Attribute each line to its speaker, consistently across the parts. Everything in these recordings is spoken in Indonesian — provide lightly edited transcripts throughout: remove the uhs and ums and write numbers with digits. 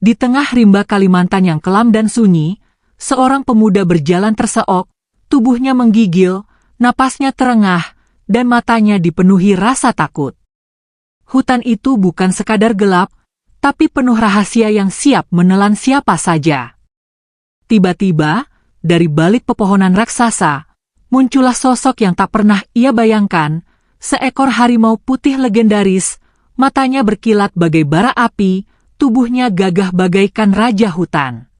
Speaker 1: Di tengah rimba Kalimantan yang kelam dan sunyi, seorang pemuda berjalan terseok, tubuhnya menggigil, napasnya terengah, dan matanya dipenuhi rasa takut. Hutan itu bukan sekadar gelap, tapi penuh rahasia yang siap menelan siapa saja. Tiba-tiba, dari balik pepohonan raksasa, muncullah sosok yang tak pernah ia bayangkan, seekor harimau putih legendaris, matanya berkilat bagai bara api, tubuhnya gagah bagaikan raja hutan.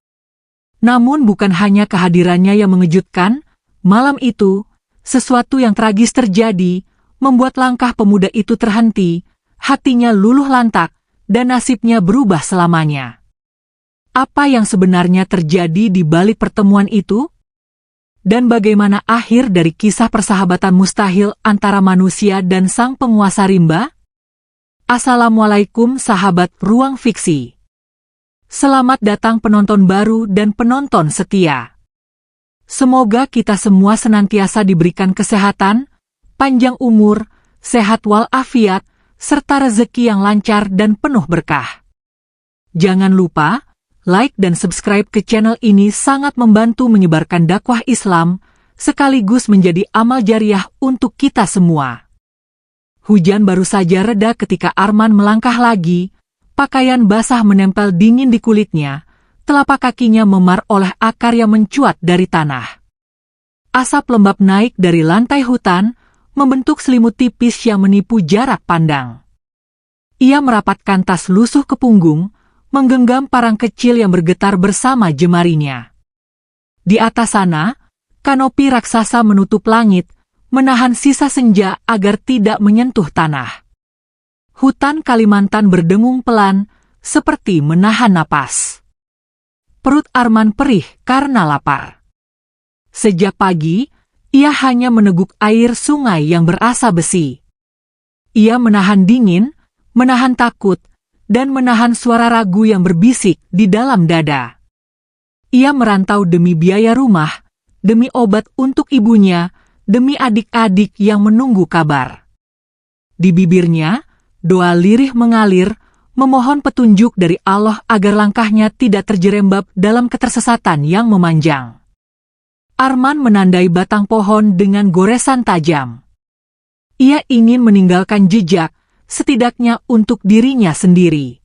Speaker 1: Namun bukan hanya kehadirannya yang mengejutkan, malam itu, sesuatu yang tragis terjadi, membuat langkah pemuda itu terhenti, hatinya luluh lantak, dan nasibnya berubah selamanya. Apa yang sebenarnya terjadi di balik pertemuan itu? Dan bagaimana akhir dari kisah persahabatan mustahil antara manusia dan sang penguasa rimba? Assalamualaikum sahabat Ruang Fiksi. Selamat datang penonton baru dan penonton setia. Semoga kita semua senantiasa diberikan kesehatan, panjang umur, sehat walafiat, serta rezeki yang lancar dan penuh berkah. Jangan lupa, like dan subscribe ke channel ini sangat membantu menyebarkan dakwah Islam, sekaligus menjadi amal jariah untuk kita semua. Hujan baru saja reda ketika Arman melangkah lagi, pakaian basah menempel dingin di kulitnya, telapak kakinya memar oleh akar yang mencuat dari tanah. Asap lembab naik dari lantai hutan, membentuk selimut tipis yang menipu jarak pandang. Ia merapatkan tas lusuh ke punggung, menggenggam parang kecil yang bergetar bersama jemarinya. Di atas sana, kanopi raksasa menutup langit, menahan sisa senja agar tidak menyentuh tanah. Hutan Kalimantan berdengung pelan, seperti menahan napas. Perut Arman perih karena lapar. Sejak pagi, ia hanya meneguk air sungai yang berasa besi. Ia menahan dingin, menahan takut, dan menahan suara ragu yang berbisik di dalam dada. Ia merantau demi biaya rumah, demi obat untuk ibunya, demi adik-adik yang menunggu kabar. Di bibirnya, doa lirih mengalir, memohon petunjuk dari Allah agar langkahnya tidak terjerembab dalam ketersesatan yang memanjang. Arman menandai batang pohon dengan goresan tajam. Ia ingin meninggalkan jejak, setidaknya untuk dirinya sendiri.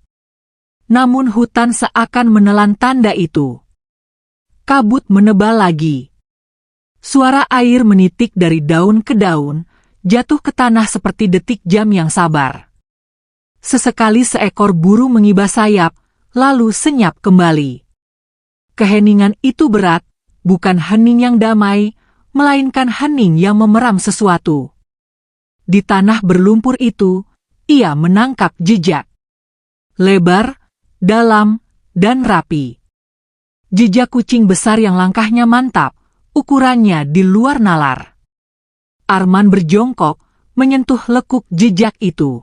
Speaker 1: Namun hutan seakan menelan tanda itu. Kabut menebal lagi. Suara air menitik dari daun ke daun, jatuh ke tanah seperti detik jam yang sabar. Sesekali seekor burung mengibas sayap, lalu senyap kembali. Keheningan itu berat, bukan hening yang damai, melainkan hening yang memeram sesuatu. Di tanah berlumpur itu, ia menangkap jejak. Lebar, dalam, dan rapi. Jejak kucing besar yang langkahnya mantap, ukurannya di luar nalar. Arman berjongkok, menyentuh lekuk jejak itu.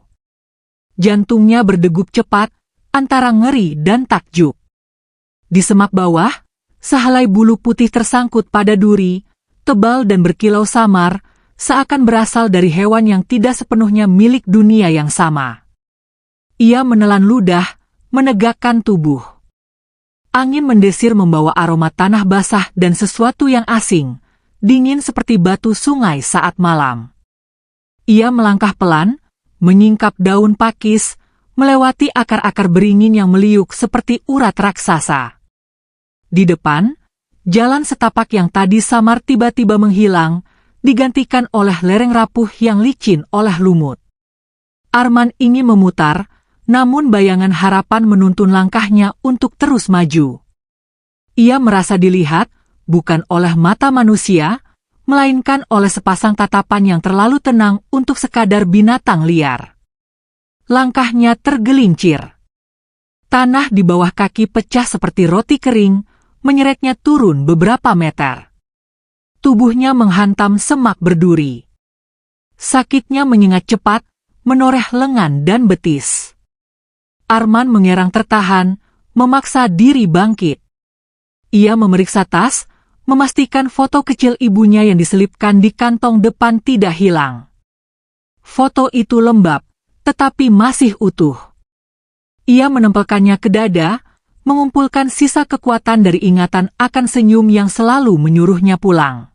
Speaker 1: Jantungnya berdegup cepat, antara ngeri dan takjub. Di semak bawah, sehelai bulu putih tersangkut pada duri, tebal dan berkilau samar, seakan berasal dari hewan yang tidak sepenuhnya milik dunia yang sama. Ia menelan ludah, menegakkan tubuh. Angin mendesir membawa aroma tanah basah dan sesuatu yang asing, dingin seperti batu sungai saat malam. Ia melangkah pelan, menyingkap daun pakis, melewati akar-akar beringin yang meliuk seperti urat raksasa. Di depan, jalan setapak yang tadi samar tiba-tiba menghilang, digantikan oleh lereng rapuh yang licin oleh lumut. Arman ingin memutar, namun bayangan harapan menuntun langkahnya untuk terus maju. Ia merasa dilihat, bukan oleh mata manusia, melainkan oleh sepasang tatapan yang terlalu tenang untuk sekadar binatang liar. Langkahnya tergelincir. Tanah di bawah kaki pecah seperti roti kering, menyeretnya turun beberapa meter. Tubuhnya menghantam semak berduri. Sakitnya menyengat cepat, menoreh lengan dan betis. Arman mengerang tertahan, memaksa diri bangkit. Ia memeriksa tas, memastikan foto kecil ibunya yang diselipkan di kantong depan tidak hilang. Foto itu lembab, tetapi masih utuh. Ia menempelkannya ke dada, mengumpulkan sisa kekuatan dari ingatan akan senyum yang selalu menyuruhnya pulang.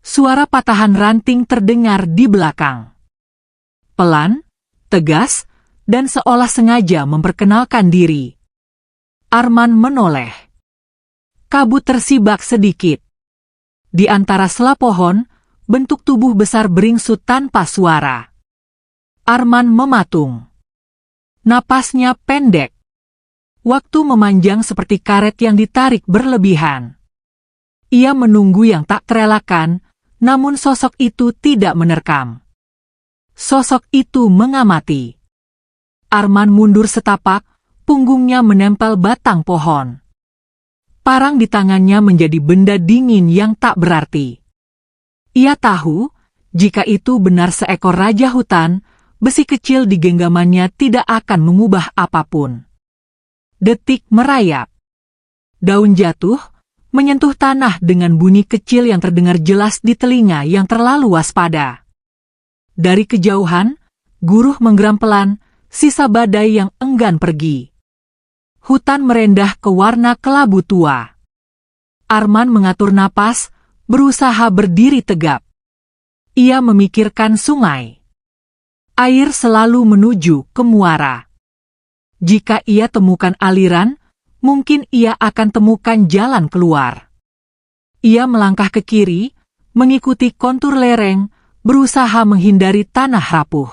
Speaker 1: Suara patahan ranting terdengar di belakang. Pelan, tegas, dan seolah sengaja memperkenalkan diri. Arman menoleh. Kabut tersibak sedikit. Di antara sela pohon, bentuk tubuh besar beringsut tanpa suara. Arman mematung. Napasnya pendek. Waktu memanjang seperti karet yang ditarik berlebihan. Ia menunggu yang tak terelakkan, namun sosok itu tidak menerkam. Sosok itu mengamati. Arman mundur setapak, punggungnya menempel batang pohon. Parang di tangannya menjadi benda dingin yang tak berarti. Ia tahu, jika itu benar seekor raja hutan, besi kecil di genggamannya tidak akan mengubah apapun. Detik merayap. Daun jatuh, menyentuh tanah dengan bunyi kecil yang terdengar jelas di telinga yang terlalu waspada. Dari kejauhan, guruh menggeram pelan, sisa badai yang enggan pergi. Hutan merendah ke warna kelabu tua. Arman mengatur napas, berusaha berdiri tegap. Ia memikirkan sungai. Air selalu menuju ke muara. Jika ia temukan aliran, mungkin ia akan temukan jalan keluar. Ia melangkah ke kiri, mengikuti kontur lereng, berusaha menghindari tanah rapuh.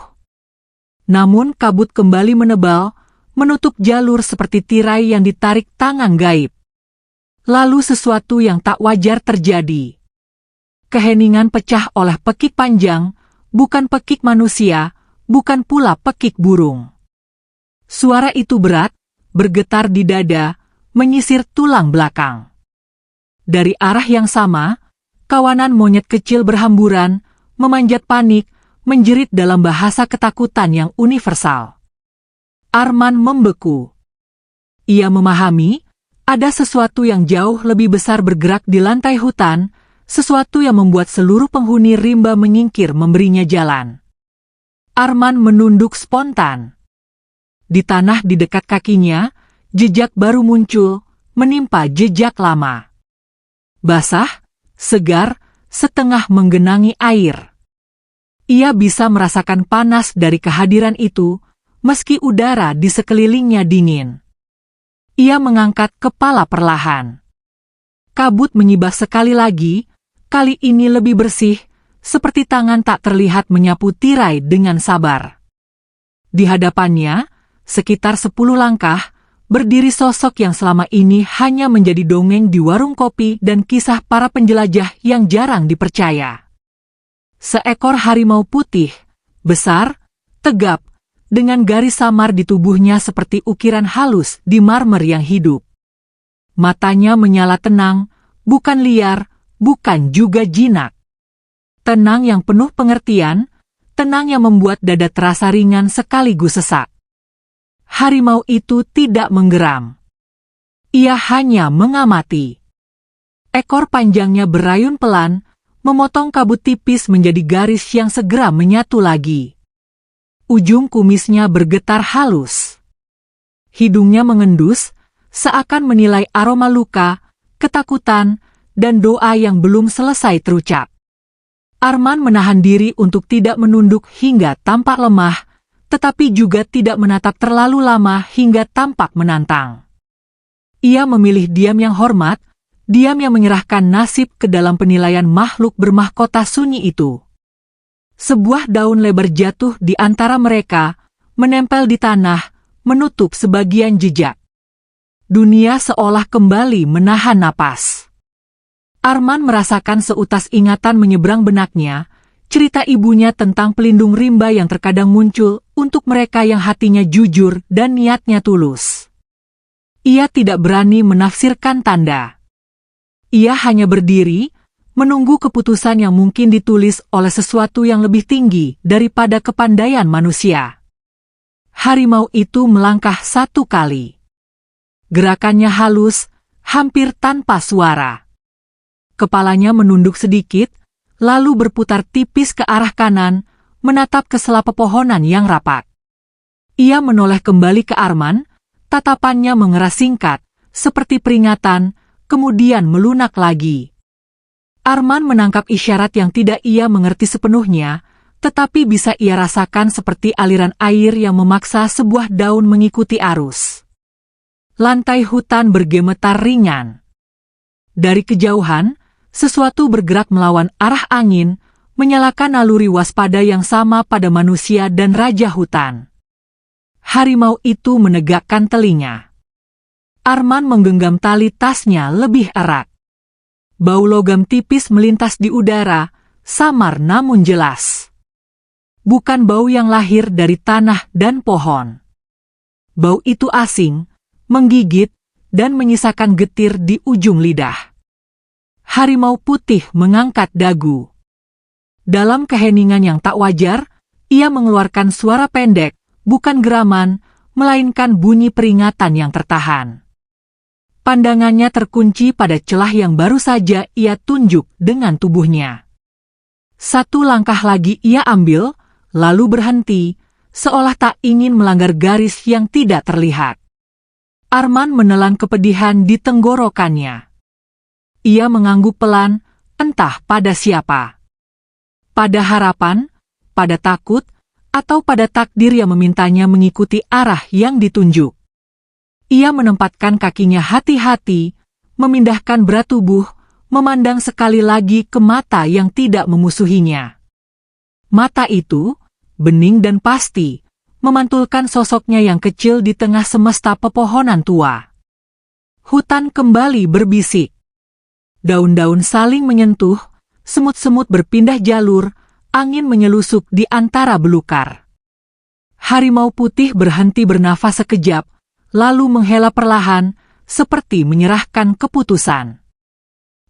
Speaker 1: Namun kabut kembali menebal, menutup jalur seperti tirai yang ditarik tangan gaib. Lalu sesuatu yang tak wajar terjadi. Keheningan pecah oleh pekik panjang, bukan pekik manusia, bukan pula pekik burung. Suara itu berat, bergetar di dada, menyisir tulang belakang. Dari arah yang sama, kawanan monyet kecil berhamburan, memanjat panik, menjerit dalam bahasa ketakutan yang universal. Arman membeku. Ia memahami, ada sesuatu yang jauh lebih besar bergerak di lantai hutan, sesuatu yang membuat seluruh penghuni rimba menyingkir memberinya jalan. Arman menunduk spontan. Di tanah di dekat kakinya, jejak baru muncul, menimpa jejak lama. Basah, segar, setengah menggenangi air. Ia bisa merasakan panas dari kehadiran itu, meski udara di sekelilingnya dingin. Ia mengangkat kepala perlahan. Kabut menyibak sekali lagi, kali ini lebih bersih, seperti tangan tak terlihat menyapu tirai dengan sabar. Di hadapannya, sekitar 10 langkah, berdiri sosok yang selama ini hanya menjadi dongeng di warung kopi dan kisah para penjelajah yang jarang dipercaya. Seekor harimau putih, besar, tegap, dengan garis samar di tubuhnya seperti ukiran halus di marmer yang hidup. Matanya menyala tenang, bukan liar, bukan juga jinak. Tenang yang penuh pengertian, tenang yang membuat dada terasa ringan sekaligus sesak. Harimau itu tidak menggeram. Ia hanya mengamati. Ekor panjangnya berayun pelan, memotong kabut tipis menjadi garis yang segera menyatu lagi. Ujung kumisnya bergetar halus. Hidungnya mengendus, seakan menilai aroma luka, ketakutan, dan doa yang belum selesai terucap. Arman menahan diri untuk tidak menunduk hingga tampak lemah, tetapi juga tidak menatap terlalu lama hingga tampak menantang. Ia memilih diam yang hormat, diam yang menyerahkan nasib ke dalam penilaian makhluk bermahkota sunyi itu. Sebuah daun lebar jatuh di antara mereka, menempel di tanah, menutup sebagian jejak. Dunia seolah kembali menahan napas. Arman merasakan seutas ingatan menyeberang benaknya, cerita ibunya tentang pelindung rimba yang terkadang muncul untuk mereka yang hatinya jujur dan niatnya tulus. Ia tidak berani menafsirkan tanda. Ia hanya berdiri, menunggu keputusan yang mungkin ditulis oleh sesuatu yang lebih tinggi daripada kepandaian manusia. Harimau itu melangkah 1 kali. Gerakannya halus, hampir tanpa suara. Kepalanya menunduk sedikit, lalu berputar tipis ke arah kanan, menatap ke sela pepohonan yang rapat. Ia menoleh kembali ke Arman, Tatapannya mengeras singkat, seperti peringatan, kemudian melunak lagi. Arman menangkap isyarat yang tidak ia mengerti sepenuhnya, tetapi bisa ia rasakan seperti aliran air yang memaksa sebuah daun mengikuti arus. Lantai hutan bergemetar ringan. Dari kejauhan, sesuatu bergerak melawan arah angin, menyalakan naluri waspada yang sama pada manusia dan raja hutan. Harimau itu menegakkan telinga. Arman menggenggam tali tasnya lebih erat. Bau logam tipis melintas di udara, samar namun jelas. Bukan bau yang lahir dari tanah dan pohon. Bau itu asing, menggigit, dan menyisakan getir di ujung lidah. Harimau putih mengangkat dagu. Dalam keheningan yang tak wajar, ia mengeluarkan suara pendek, bukan geraman, melainkan bunyi peringatan yang tertahan. Pandangannya terkunci pada celah yang baru saja ia tunjuk dengan tubuhnya. Satu langkah lagi ia ambil, lalu berhenti, seolah tak ingin melanggar garis yang tidak terlihat. Arman menelan kepedihan di tenggorokannya. Ia mengangguk pelan, entah pada siapa. Pada harapan, pada takut, atau pada takdir yang memintanya mengikuti arah yang ditunjuk. Ia menempatkan kakinya hati-hati, memindahkan berat tubuh, memandang sekali lagi ke mata yang tidak memusuhinya. Mata itu, bening dan pasti, memantulkan sosoknya yang kecil di tengah semesta pepohonan tua. Hutan kembali berbisik. Daun-daun saling menyentuh, semut-semut berpindah jalur, angin menyelusup di antara belukar. Harimau putih berhenti bernafas sekejap, lalu menghela perlahan, seperti menyerahkan keputusan.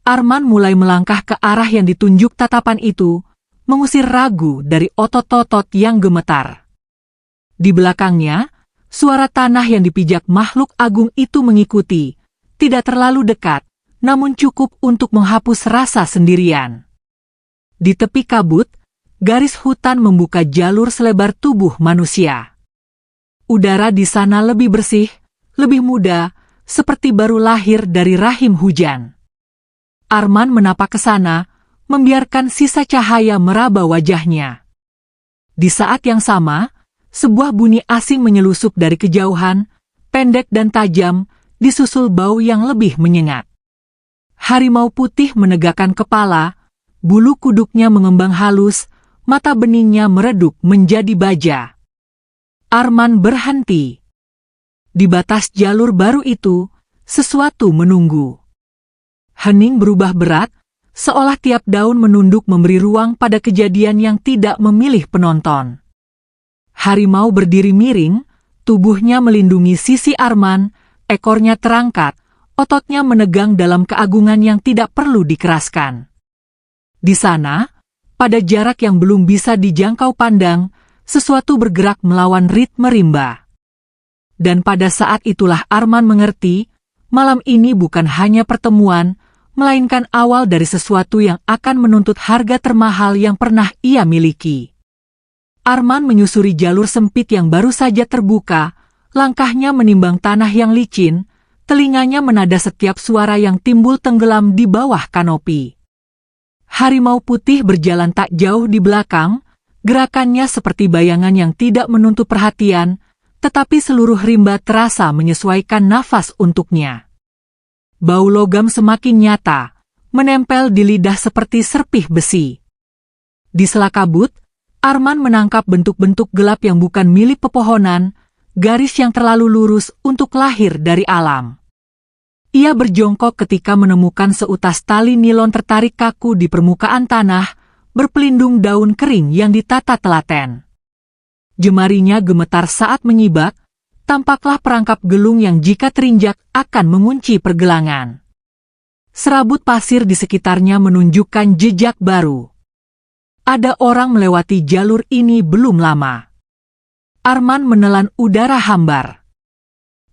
Speaker 1: Arman mulai melangkah ke arah yang ditunjuk tatapan itu, mengusir ragu dari otot-otot yang gemetar. Di belakangnya, suara tanah yang dipijak makhluk agung itu mengikuti, tidak terlalu dekat, namun cukup untuk menghapus rasa sendirian. Di tepi kabut, garis hutan membuka jalur selebar tubuh manusia. Udara di sana lebih bersih, lebih muda, seperti baru lahir dari rahim hujan. Arman menapak ke sana, membiarkan sisa cahaya meraba wajahnya. Di saat yang sama, sebuah bunyi asing menyelusup dari kejauhan, pendek dan tajam, disusul bau yang lebih menyengat. Harimau putih menegakkan kepala, bulu kuduknya mengembang halus, mata beningnya meredup menjadi baja. Arman berhenti. Di batas jalur baru itu, sesuatu menunggu. Hening berubah berat, seolah tiap daun menunduk memberi ruang pada kejadian yang tidak memilih penonton. Harimau berdiri miring, tubuhnya melindungi sisi Arman, ekornya terangkat, ototnya menegang dalam keagungan yang tidak perlu dikeraskan. Di sana, pada jarak yang belum bisa dijangkau pandang, sesuatu bergerak melawan ritme rimba. Dan pada saat itulah Arman mengerti, malam ini bukan hanya pertemuan, melainkan awal dari sesuatu yang akan menuntut harga termahal yang pernah ia miliki. Arman menyusuri jalur sempit yang baru saja terbuka, langkahnya menimbang tanah yang licin, telinganya menada setiap suara yang timbul tenggelam di bawah kanopi. Harimau putih berjalan tak jauh di belakang, gerakannya seperti bayangan yang tidak menuntut perhatian, tetapi seluruh rimba terasa menyesuaikan nafas untuknya. Bau logam semakin nyata, menempel di lidah seperti serpih besi. Di sela kabut, Arman menangkap bentuk-bentuk gelap yang bukan milik pepohonan, garis yang terlalu lurus untuk lahir dari alam. Ia berjongkok ketika menemukan seutas tali nilon tertarik kaku di permukaan tanah, berpelindung daun kering yang ditata telaten. Jemarinya gemetar saat menyibak, tampaklah perangkap gelung yang jika terinjak akan mengunci pergelangan. Serabut pasir di sekitarnya menunjukkan jejak baru. Ada orang melewati jalur ini belum lama. Arman menelan udara hambar.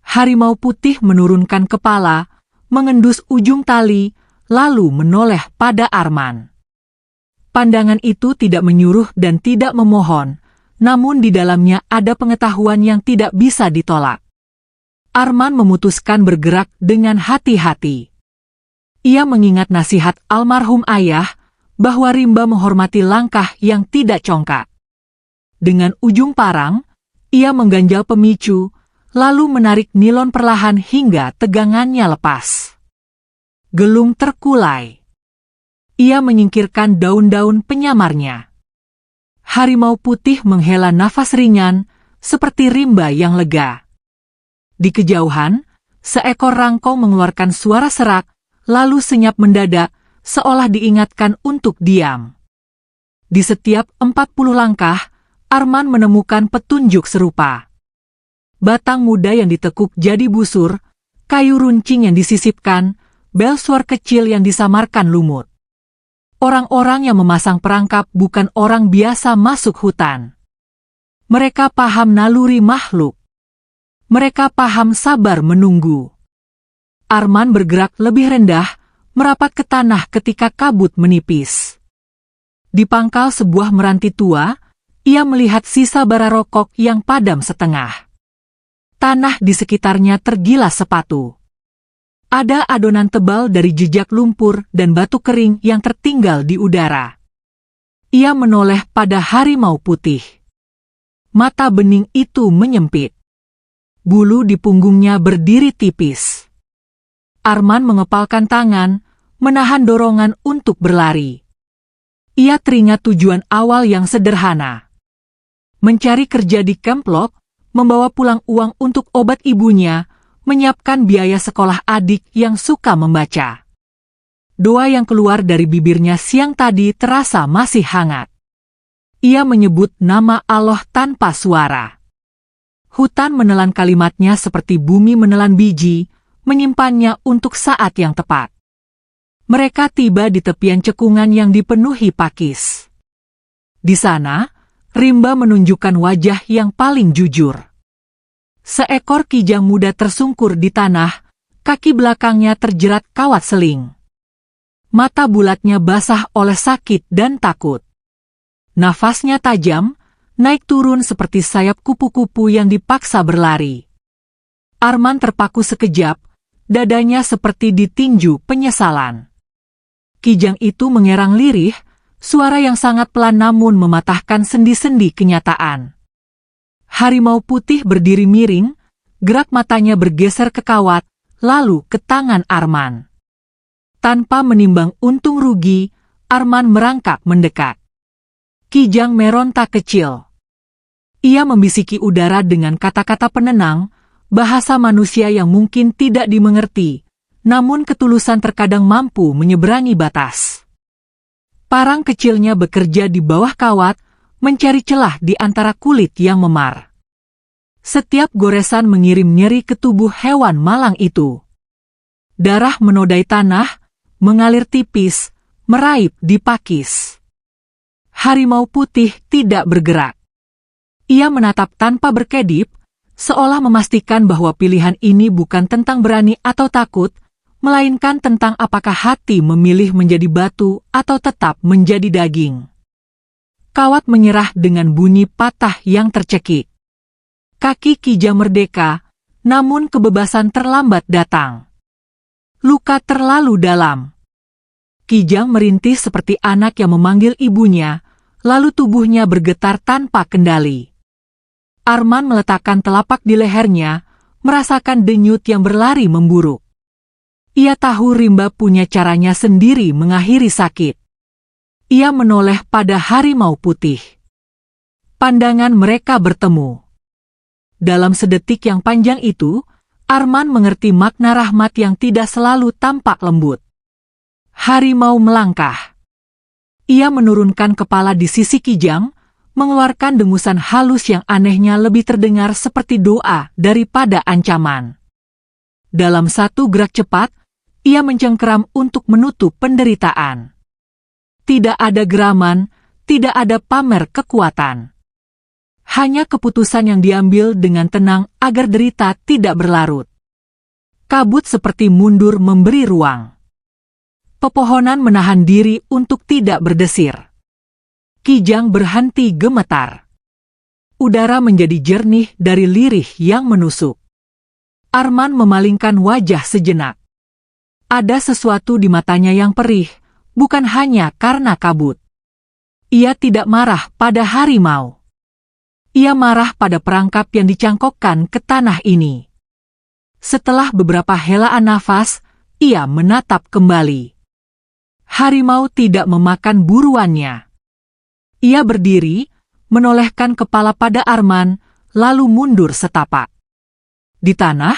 Speaker 1: Harimau putih menurunkan kepala, mengendus ujung tali, lalu menoleh pada Arman. Pandangan itu tidak menyuruh dan tidak memohon, namun di dalamnya ada pengetahuan yang tidak bisa ditolak. Arman memutuskan bergerak dengan hati-hati. Ia mengingat nasihat almarhum ayah bahwa rimba menghormati langkah yang tidak congkak. Dengan ujung parang, ia mengganjal pemicu, lalu menarik nilon perlahan hingga tegangannya lepas. Gelung terkulai. Ia menyingkirkan daun-daun penyamarnya. Harimau putih menghela nafas ringan, seperti rimba yang lega. Di kejauhan, seekor rangkong mengeluarkan suara serak, lalu senyap mendadak, seolah diingatkan untuk diam. Di setiap 40 langkah, Arman menemukan petunjuk serupa. Batang muda yang ditekuk jadi busur, kayu runcing yang disisipkan, bel suar kecil yang disamarkan lumut. Orang-orang yang memasang perangkap bukan orang biasa masuk hutan. Mereka paham naluri makhluk. Mereka paham sabar menunggu. Arman bergerak lebih rendah, merapat ke tanah ketika kabut menipis. Di pangkal sebuah meranti tua, ia melihat sisa bara rokok yang padam setengah. Tanah di sekitarnya tergilas sepatu. Ada adonan tebal dari jejak lumpur dan batu kering yang tertinggal di udara. Ia menoleh pada harimau putih. Mata bening itu menyempit. Bulu di punggungnya berdiri tipis. Arman mengepalkan tangan, menahan dorongan untuk berlari. Ia teringat tujuan awal yang sederhana. Mencari kerja di Kemplok, membawa pulang uang untuk obat ibunya, menyiapkan biaya sekolah adik yang suka membaca. Doa yang keluar dari bibirnya siang tadi terasa masih hangat. Ia menyebut nama Allah tanpa suara. Hutan menelan kalimatnya seperti bumi menelan biji, menyimpannya untuk saat yang tepat. Mereka tiba di tepian cekungan yang dipenuhi pakis. Di sana, rimba menunjukkan wajah yang paling jujur. Seekor kijang muda tersungkur di tanah, kaki belakangnya terjerat kawat seling. Mata bulatnya basah oleh sakit dan takut. Nafasnya tajam, naik turun seperti sayap kupu-kupu yang dipaksa berlari. Arman terpaku sekejap, dadanya seperti ditinju penyesalan. Kijang itu mengerang lirih, suara yang sangat pelan namun mematahkan sendi-sendi kenyataan. Harimau putih berdiri miring, gerak matanya bergeser ke kawat, lalu ke tangan Arman. Tanpa menimbang untung rugi, Arman merangkak mendekat. Kijang meronta kecil. Ia membisiki udara dengan kata-kata penenang, bahasa manusia yang mungkin tidak dimengerti, namun ketulusan terkadang mampu menyeberangi batas. Parang kecilnya bekerja di bawah kawat, mencari celah di antara kulit yang memar. Setiap goresan mengirim nyeri ke tubuh hewan malang itu. Darah menodai tanah, mengalir tipis, meraip di pakis. Harimau putih tidak bergerak. Ia menatap tanpa berkedip, seolah memastikan bahwa pilihan ini bukan tentang berani atau takut, melainkan tentang apakah hati memilih menjadi batu atau tetap menjadi daging. Kawat menyerah dengan bunyi patah yang tercekik. Kaki kijang merdeka, namun kebebasan terlambat datang. Luka terlalu dalam. Kijang merintih seperti anak yang memanggil ibunya, lalu tubuhnya bergetar tanpa kendali. Arman meletakkan telapak di lehernya, merasakan denyut yang berlari memburuk. Ia tahu rimba punya caranya sendiri mengakhiri sakit. Ia menoleh pada harimau putih. Pandangan mereka bertemu. Dalam sedetik yang panjang itu, Arman mengerti makna rahmat yang tidak selalu tampak lembut. Harimau melangkah. Ia menurunkan kepala di sisi kijang, mengeluarkan dengusan halus yang anehnya lebih terdengar seperti doa daripada ancaman. Dalam satu gerak cepat, ia mencengkeram untuk menutup penderitaan. Tidak ada geraman, tidak ada pamer kekuatan. Hanya keputusan yang diambil dengan tenang agar derita tidak berlarut. Kabut seperti mundur memberi ruang. Pepohonan menahan diri untuk tidak berdesir. Kijang berhenti gemetar. Udara menjadi jernih dari lirih yang menusuk. Arman memalingkan wajah sejenak. Ada sesuatu di matanya yang perih, bukan hanya karena kabut. Ia tidak marah pada harimau. Ia marah pada perangkap yang dicangkokkan ke tanah ini. Setelah beberapa helaan nafas, ia menatap kembali. Harimau tidak memakan buruannya. Ia berdiri, menolehkan kepala pada Arman, lalu mundur setapak. Di tanah,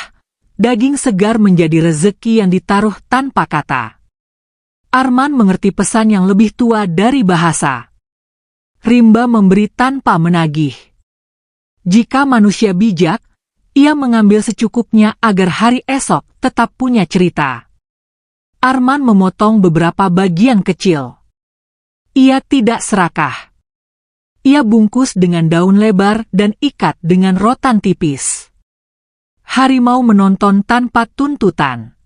Speaker 1: daging segar menjadi rezeki yang ditaruh tanpa kata. Arman mengerti pesan yang lebih tua dari bahasa. Rimba memberi tanpa menagih. Jika manusia bijak, ia mengambil secukupnya agar hari esok tetap punya cerita. Arman memotong beberapa bagian kecil. Ia tidak serakah. Ia bungkus dengan daun lebar dan ikat dengan rotan tipis. Harimau menonton tanpa tuntutan.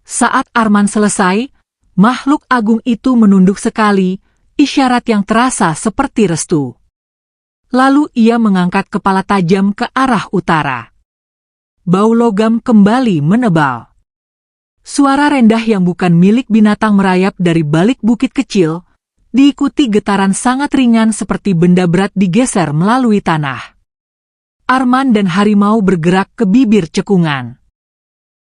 Speaker 1: Saat Arman selesai, makhluk agung itu menunduk sekali, isyarat yang terasa seperti restu. Lalu ia mengangkat kepala tajam ke arah utara. Bau logam kembali menebal. Suara rendah yang bukan milik binatang merayap dari balik bukit kecil, diikuti getaran sangat ringan seperti benda berat digeser melalui tanah. Arman dan harimau bergerak ke bibir cekungan.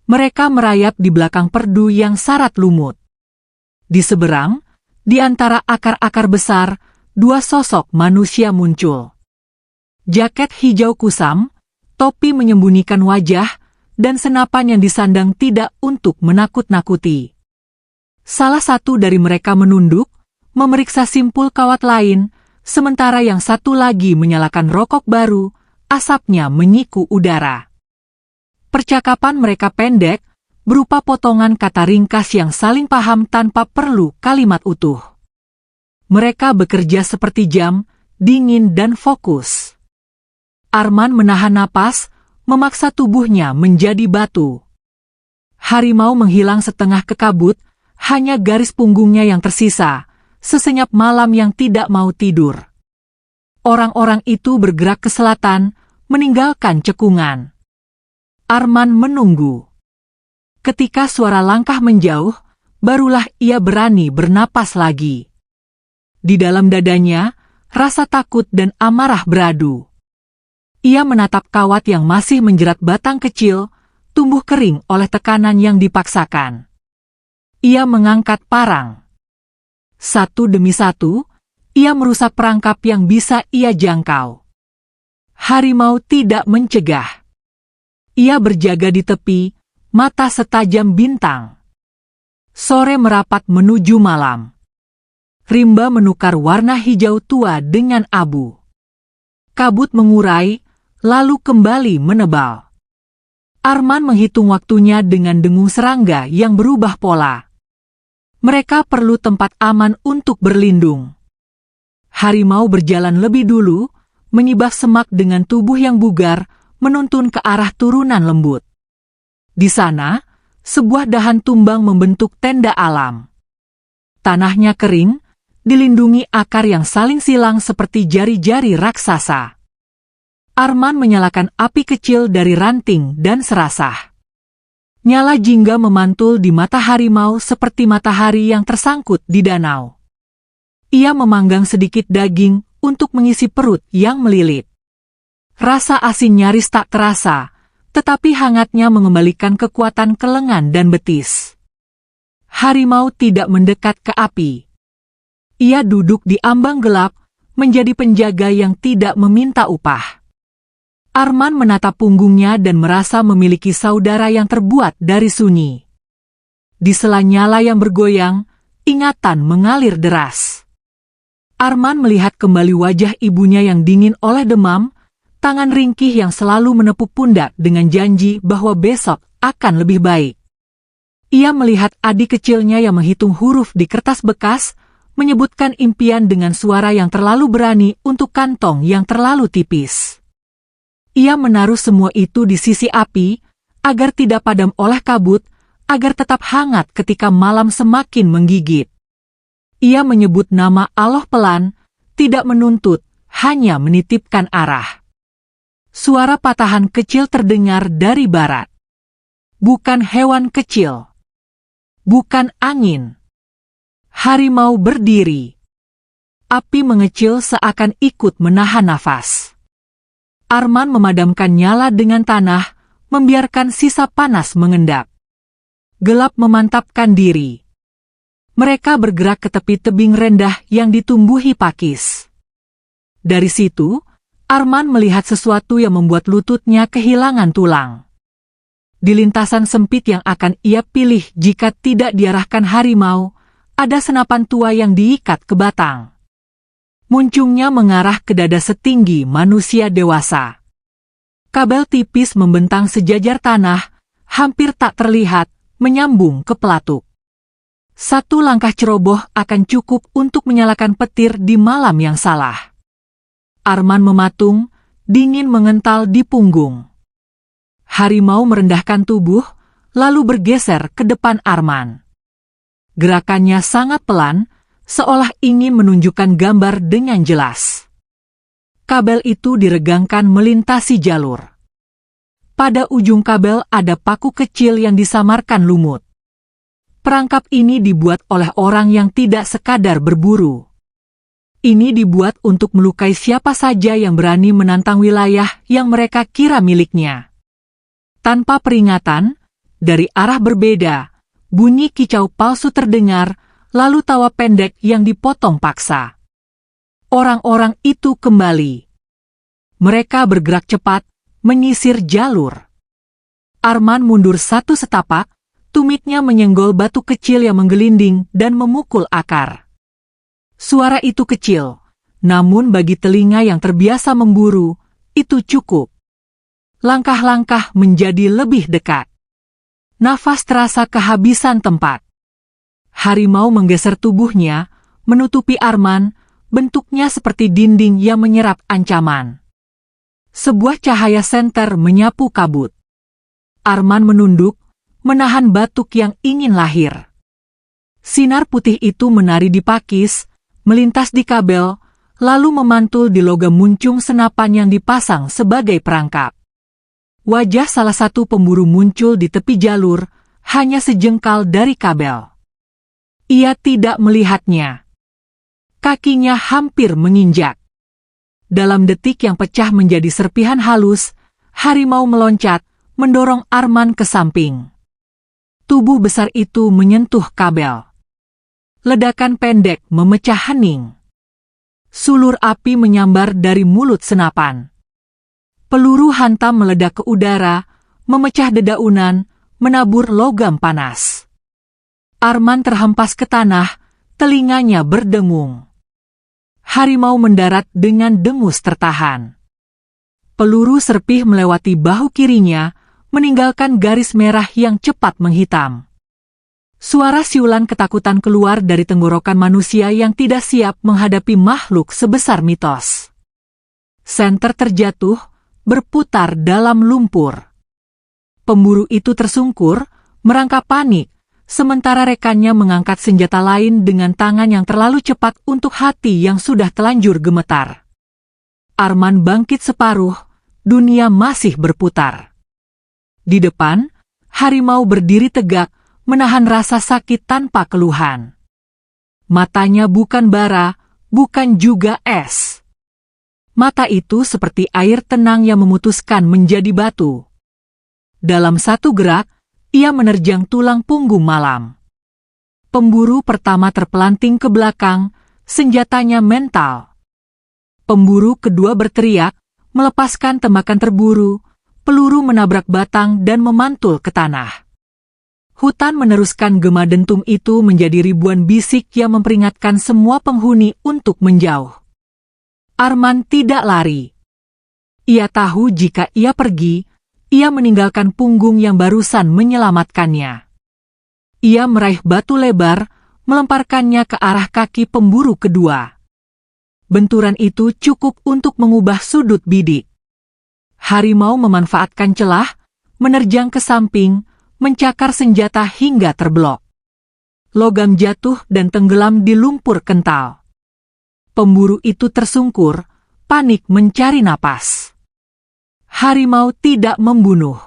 Speaker 1: Mereka merayap di belakang perdu yang syarat lumut. Di seberang, di antara akar-akar besar, dua sosok manusia muncul. Jaket hijau kusam, topi menyembunyikan wajah, dan senapan yang disandang tidak untuk menakut-nakuti. Salah satu dari mereka menunduk, memeriksa simpul kawat lain, sementara yang satu lagi menyalakan rokok baru, asapnya menyiku udara. Percakapan mereka pendek, berupa potongan kata ringkas yang saling paham tanpa perlu kalimat utuh. Mereka bekerja seperti jam, dingin dan fokus. Arman menahan napas, memaksa tubuhnya menjadi batu. Harimau menghilang setengah ke kabut, hanya garis punggungnya yang tersisa, sesenyap malam yang tidak mau tidur. Orang-orang itu bergerak ke selatan, meninggalkan cekungan. Arman menunggu. Ketika suara langkah menjauh, barulah ia berani bernapas lagi. Di dalam dadanya, rasa takut dan amarah beradu. Ia menatap kawat yang masih menjerat batang kecil, tumbuh kering oleh tekanan yang dipaksakan. Ia mengangkat parang. Satu demi satu, ia merusak perangkap yang bisa ia jangkau. Harimau tidak mencegah. Ia berjaga di tepi, mata setajam bintang. Sore merapat menuju malam. Rimba menukar warna hijau tua dengan abu. Kabut mengurai, lalu kembali menebal. Arman menghitung waktunya dengan dengung serangga yang berubah pola. Mereka perlu tempat aman untuk berlindung. Harimau berjalan lebih dulu, menyibak semak dengan tubuh yang bugar, menuntun ke arah turunan lembut. Di sana, sebuah dahan tumbang membentuk tenda alam. Tanahnya kering, dilindungi akar yang saling silang seperti jari-jari raksasa. Arman menyalakan api kecil dari ranting dan serasah. Nyala jingga memantul di mata harimau seperti matahari yang tersangkut di danau. Ia memanggang sedikit daging untuk mengisi perut yang melilit. Rasa asin nyaris tak terasa, tetapi hangatnya mengembalikan kekuatan ke lengan dan betis. Harimau tidak mendekat ke api. Ia duduk di ambang gelap, menjadi penjaga yang tidak meminta upah. Arman menatap punggungnya dan merasa memiliki saudara yang terbuat dari sunyi. Di sela nyala yang bergoyang, ingatan mengalir deras. Arman melihat kembali wajah ibunya yang dingin oleh demam, tangan ringkih yang selalu menepuk pundak dengan janji bahwa besok akan lebih baik. Ia melihat adik kecilnya yang menghitung huruf di kertas bekas, menyebutkan impian dengan suara yang terlalu berani untuk kantong yang terlalu tipis. Ia menaruh semua itu di sisi api, agar tidak padam oleh kabut, agar tetap hangat ketika malam semakin menggigit. Ia menyebut nama Allah pelan, tidak menuntut, hanya menitipkan arah. Suara patahan kecil terdengar dari barat. bukan hewan kecil, bukan angin. Harimau berdiri. Api mengecil seakan ikut menahan nafas. Arman memadamkan nyala dengan tanah, membiarkan sisa panas mengendap. Gelap memantapkan diri. Mereka bergerak ke tepi tebing rendah yang ditumbuhi pakis. Dari situ, Arman melihat sesuatu yang membuat lututnya kehilangan tulang. Di lintasan sempit yang akan ia pilih jika tidak diarahkan harimau, ada senapan tua yang diikat ke batang. Muncungnya mengarah ke dada setinggi manusia dewasa. Kabel tipis membentang sejajar tanah, hampir tak terlihat, menyambung ke pelatuk. Satu langkah ceroboh akan cukup untuk menyalakan petir di malam yang salah. Arman mematung, dingin mengental di punggung. Harimau merendahkan tubuh, lalu bergeser ke depan Arman. Gerakannya sangat pelan, seolah ingin menunjukkan gambar dengan jelas. Kabel itu diregangkan melintasi jalur. Pada ujung kabel ada paku kecil yang disamarkan lumut. Perangkap ini dibuat oleh orang yang tidak sekadar berburu. Ini dibuat untuk melukai siapa saja yang berani menantang wilayah yang mereka kira miliknya. Tanpa peringatan, dari arah berbeda, bunyi kicau palsu terdengar, lalu tawa pendek yang dipotong paksa. Orang-orang itu kembali. Mereka bergerak cepat, menyisir jalur. Arman mundur satu setapak, tumitnya menyenggol batu kecil yang menggelinding dan memukul akar. Suara itu kecil, namun bagi telinga yang terbiasa memburu, itu cukup. Langkah-langkah menjadi lebih dekat. Nafas terasa kehabisan tempat. Harimau menggeser tubuhnya, menutupi Arman, bentuknya seperti dinding yang menyerap ancaman. Sebuah cahaya senter menyapu kabut. Arman menunduk, menahan batuk yang ingin lahir. Sinar putih itu menari di pakis, melintas di kabel, lalu memantul di logam muncung senapan yang dipasang sebagai perangkap. Wajah salah satu pemburu muncul di tepi jalur, hanya sejengkal dari kabel. Ia tidak melihatnya. Kakinya hampir menginjak. Dalam detik yang pecah menjadi serpihan halus, harimau meloncat, mendorong Arman ke samping. Tubuh besar itu menyentuh kabel. Ledakan pendek memecah hening. Sulur api menyambar dari mulut senapan. Peluru hantam meledak ke udara, memecah dedaunan, menabur logam panas. Arman terhempas ke tanah, telinganya berdengung. Harimau mendarat dengan dengus tertahan. Peluru serpih melewati bahu kirinya, meninggalkan garis merah yang cepat menghitam. Suara siulan ketakutan keluar dari tenggorokan manusia yang tidak siap menghadapi makhluk sebesar mitos. Senter terjatuh, berputar dalam lumpur. Pemburu itu tersungkur, merangkak panik, sementara rekannya mengangkat senjata lain dengan tangan yang terlalu cepat untuk hati yang sudah telanjur gemetar. Arman bangkit separuh, dunia masih berputar. Di depan, harimau berdiri tegak, menahan rasa sakit tanpa keluhan. Matanya bukan bara, bukan juga es. Mata itu seperti air tenang yang memutuskan menjadi batu. Dalam satu gerak, ia menerjang tulang punggung malam. Pemburu pertama terpelanting ke belakang, senjatanya mental. Pemburu kedua berteriak, melepaskan tembakan terburu, peluru menabrak batang dan memantul ke tanah. Hutan meneruskan gema dentum itu menjadi ribuan bisik yang memperingatkan semua penghuni untuk menjauh. Arman tidak lari. Ia tahu jika ia pergi, ia meninggalkan punggung yang barusan menyelamatkannya. Ia meraih batu lebar, melemparkannya ke arah kaki pemburu kedua. Benturan itu cukup untuk mengubah sudut bidik. Harimau memanfaatkan celah, menerjang ke samping, mencakar senjata hingga terblok. Logam jatuh dan tenggelam di lumpur kental. Pemburu itu tersungkur, panik mencari napas. Harimau tidak membunuh.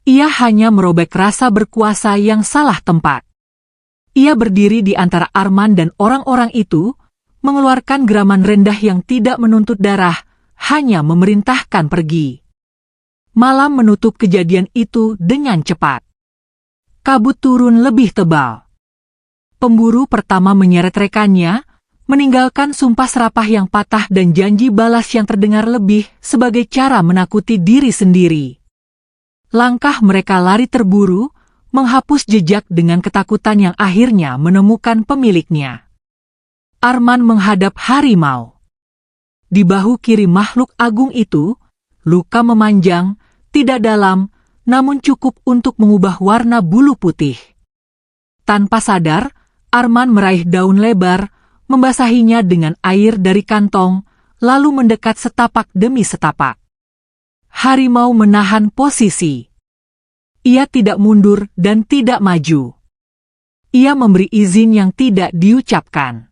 Speaker 1: Ia hanya merobek rasa berkuasa yang salah tempat. Ia berdiri di antara Arman dan orang-orang itu, mengeluarkan geraman rendah yang tidak menuntut darah, hanya memerintahkan pergi. Malam menutup kejadian itu dengan cepat. Kabut turun lebih tebal. Pemburu pertama menyeret rekannya, meninggalkan sumpah serapah yang patah dan janji balas yang terdengar lebih sebagai cara menakuti diri sendiri. Langkah mereka lari terburu, menghapus jejak dengan ketakutan yang akhirnya menemukan pemiliknya. Arman menghadap harimau. Di bahu kiri makhluk agung itu, luka memanjang, tidak dalam, namun cukup untuk mengubah warna bulu putih. Tanpa sadar, Arman meraih daun lebar, membasahinya dengan air dari kantong, lalu mendekat setapak demi setapak. Harimau menahan posisi. Ia tidak mundur dan tidak maju. Ia memberi izin yang tidak diucapkan.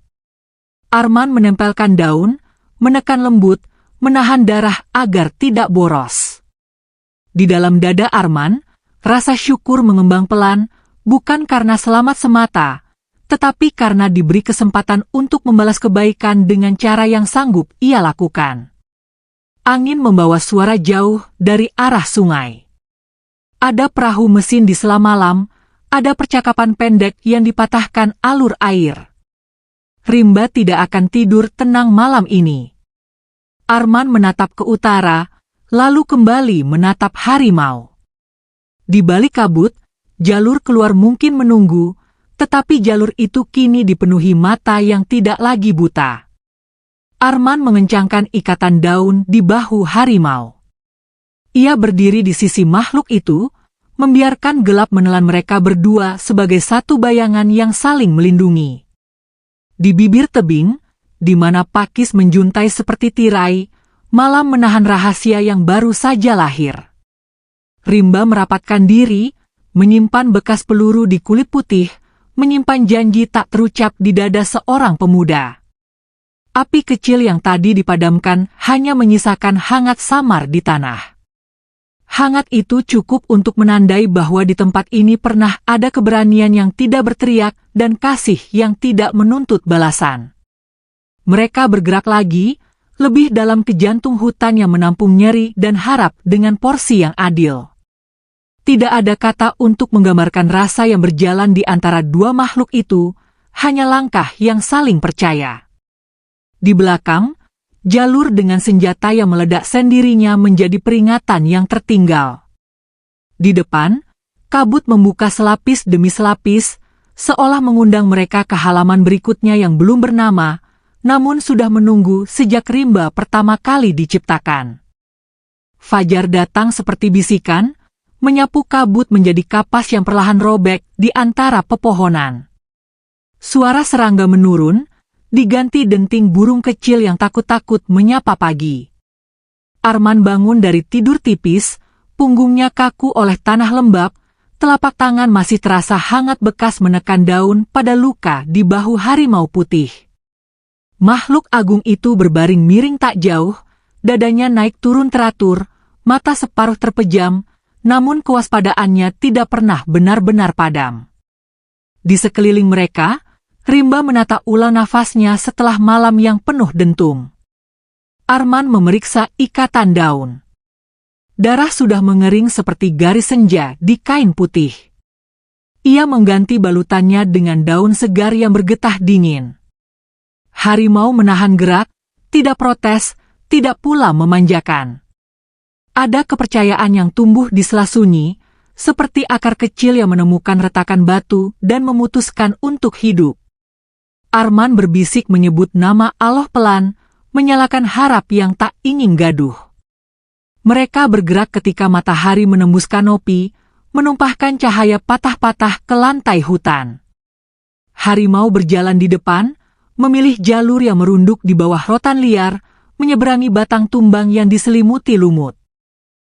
Speaker 1: Arman menempelkan daun, menekan lembut, menahan darah agar tidak boros. Di dalam dada Arman, rasa syukur mengembang pelan, bukan karena selamat semata, tetapi karena diberi kesempatan untuk membalas kebaikan dengan cara yang sanggup ia lakukan. Angin membawa suara jauh dari arah sungai. Ada perahu mesin di sela malam, ada percakapan pendek yang dipatahkan alur air. Rimba tidak akan tidur tenang malam ini. Arman menatap ke utara, lalu kembali menatap harimau. Di balik kabut, jalur keluar mungkin menunggu, tetapi jalur itu kini dipenuhi mata yang tidak lagi buta. Arman mengencangkan ikatan daun di bahu harimau. Ia berdiri di sisi makhluk itu, membiarkan gelap menelan mereka berdua sebagai satu bayangan yang saling melindungi. Di bibir tebing, di mana pakis menjuntai seperti tirai, malam menahan rahasia yang baru saja lahir. Rimba merapatkan diri, menyimpan bekas peluru di kulit putih, menyimpan janji tak terucap di dada seorang pemuda. Api kecil yang tadi dipadamkan hanya menyisakan hangat samar di tanah. Hangat itu cukup untuk menandai bahwa di tempat ini pernah ada keberanian yang tidak berteriak dan kasih yang tidak menuntut balasan. Mereka bergerak lagi, lebih dalam ke jantung hutan yang menampung nyeri dan harap dengan porsi yang adil. Tidak ada kata untuk menggambarkan rasa yang berjalan di antara dua makhluk itu, hanya langkah yang saling percaya. Di belakang, jalur dengan senjata yang meledak sendirinya menjadi peringatan yang tertinggal. Di depan, kabut membuka selapis demi selapis, seolah mengundang mereka ke halaman berikutnya yang belum bernama, namun sudah menunggu sejak rimba pertama kali diciptakan. Fajar datang seperti bisikan, menyapu kabut menjadi kapas yang perlahan robek di antara pepohonan. Suara serangga menurun, diganti denting burung kecil yang takut-takut menyapa pagi. Arman bangun dari tidur tipis, punggungnya kaku oleh tanah lembab, telapak tangan masih terasa hangat bekas menekan daun pada luka di bahu harimau putih. Makhluk agung itu berbaring miring tak jauh, dadanya naik turun teratur, mata separuh terpejam, namun kewaspadaannya tidak pernah benar-benar padam. Di sekeliling mereka, Rimba menata ulang nafasnya setelah malam yang penuh dentum. Arman memeriksa ikatan daun. Darah sudah mengering seperti garis senja di kain putih. Ia mengganti balutannya dengan daun segar yang bergetah dingin. Harimau menahan gerak, tidak protes, tidak pula memanjakan. Ada kepercayaan yang tumbuh di sela sunyi, seperti akar kecil yang menemukan retakan batu dan memutuskan untuk hidup. Arman berbisik menyebut nama Allah pelan, menyalakan harap yang tak ingin gaduh. Mereka bergerak ketika matahari menembus kanopi, menumpahkan cahaya patah-patah ke lantai hutan. Harimau berjalan di depan, memilih jalur yang merunduk di bawah rotan liar, menyeberangi batang tumbang yang diselimuti lumut.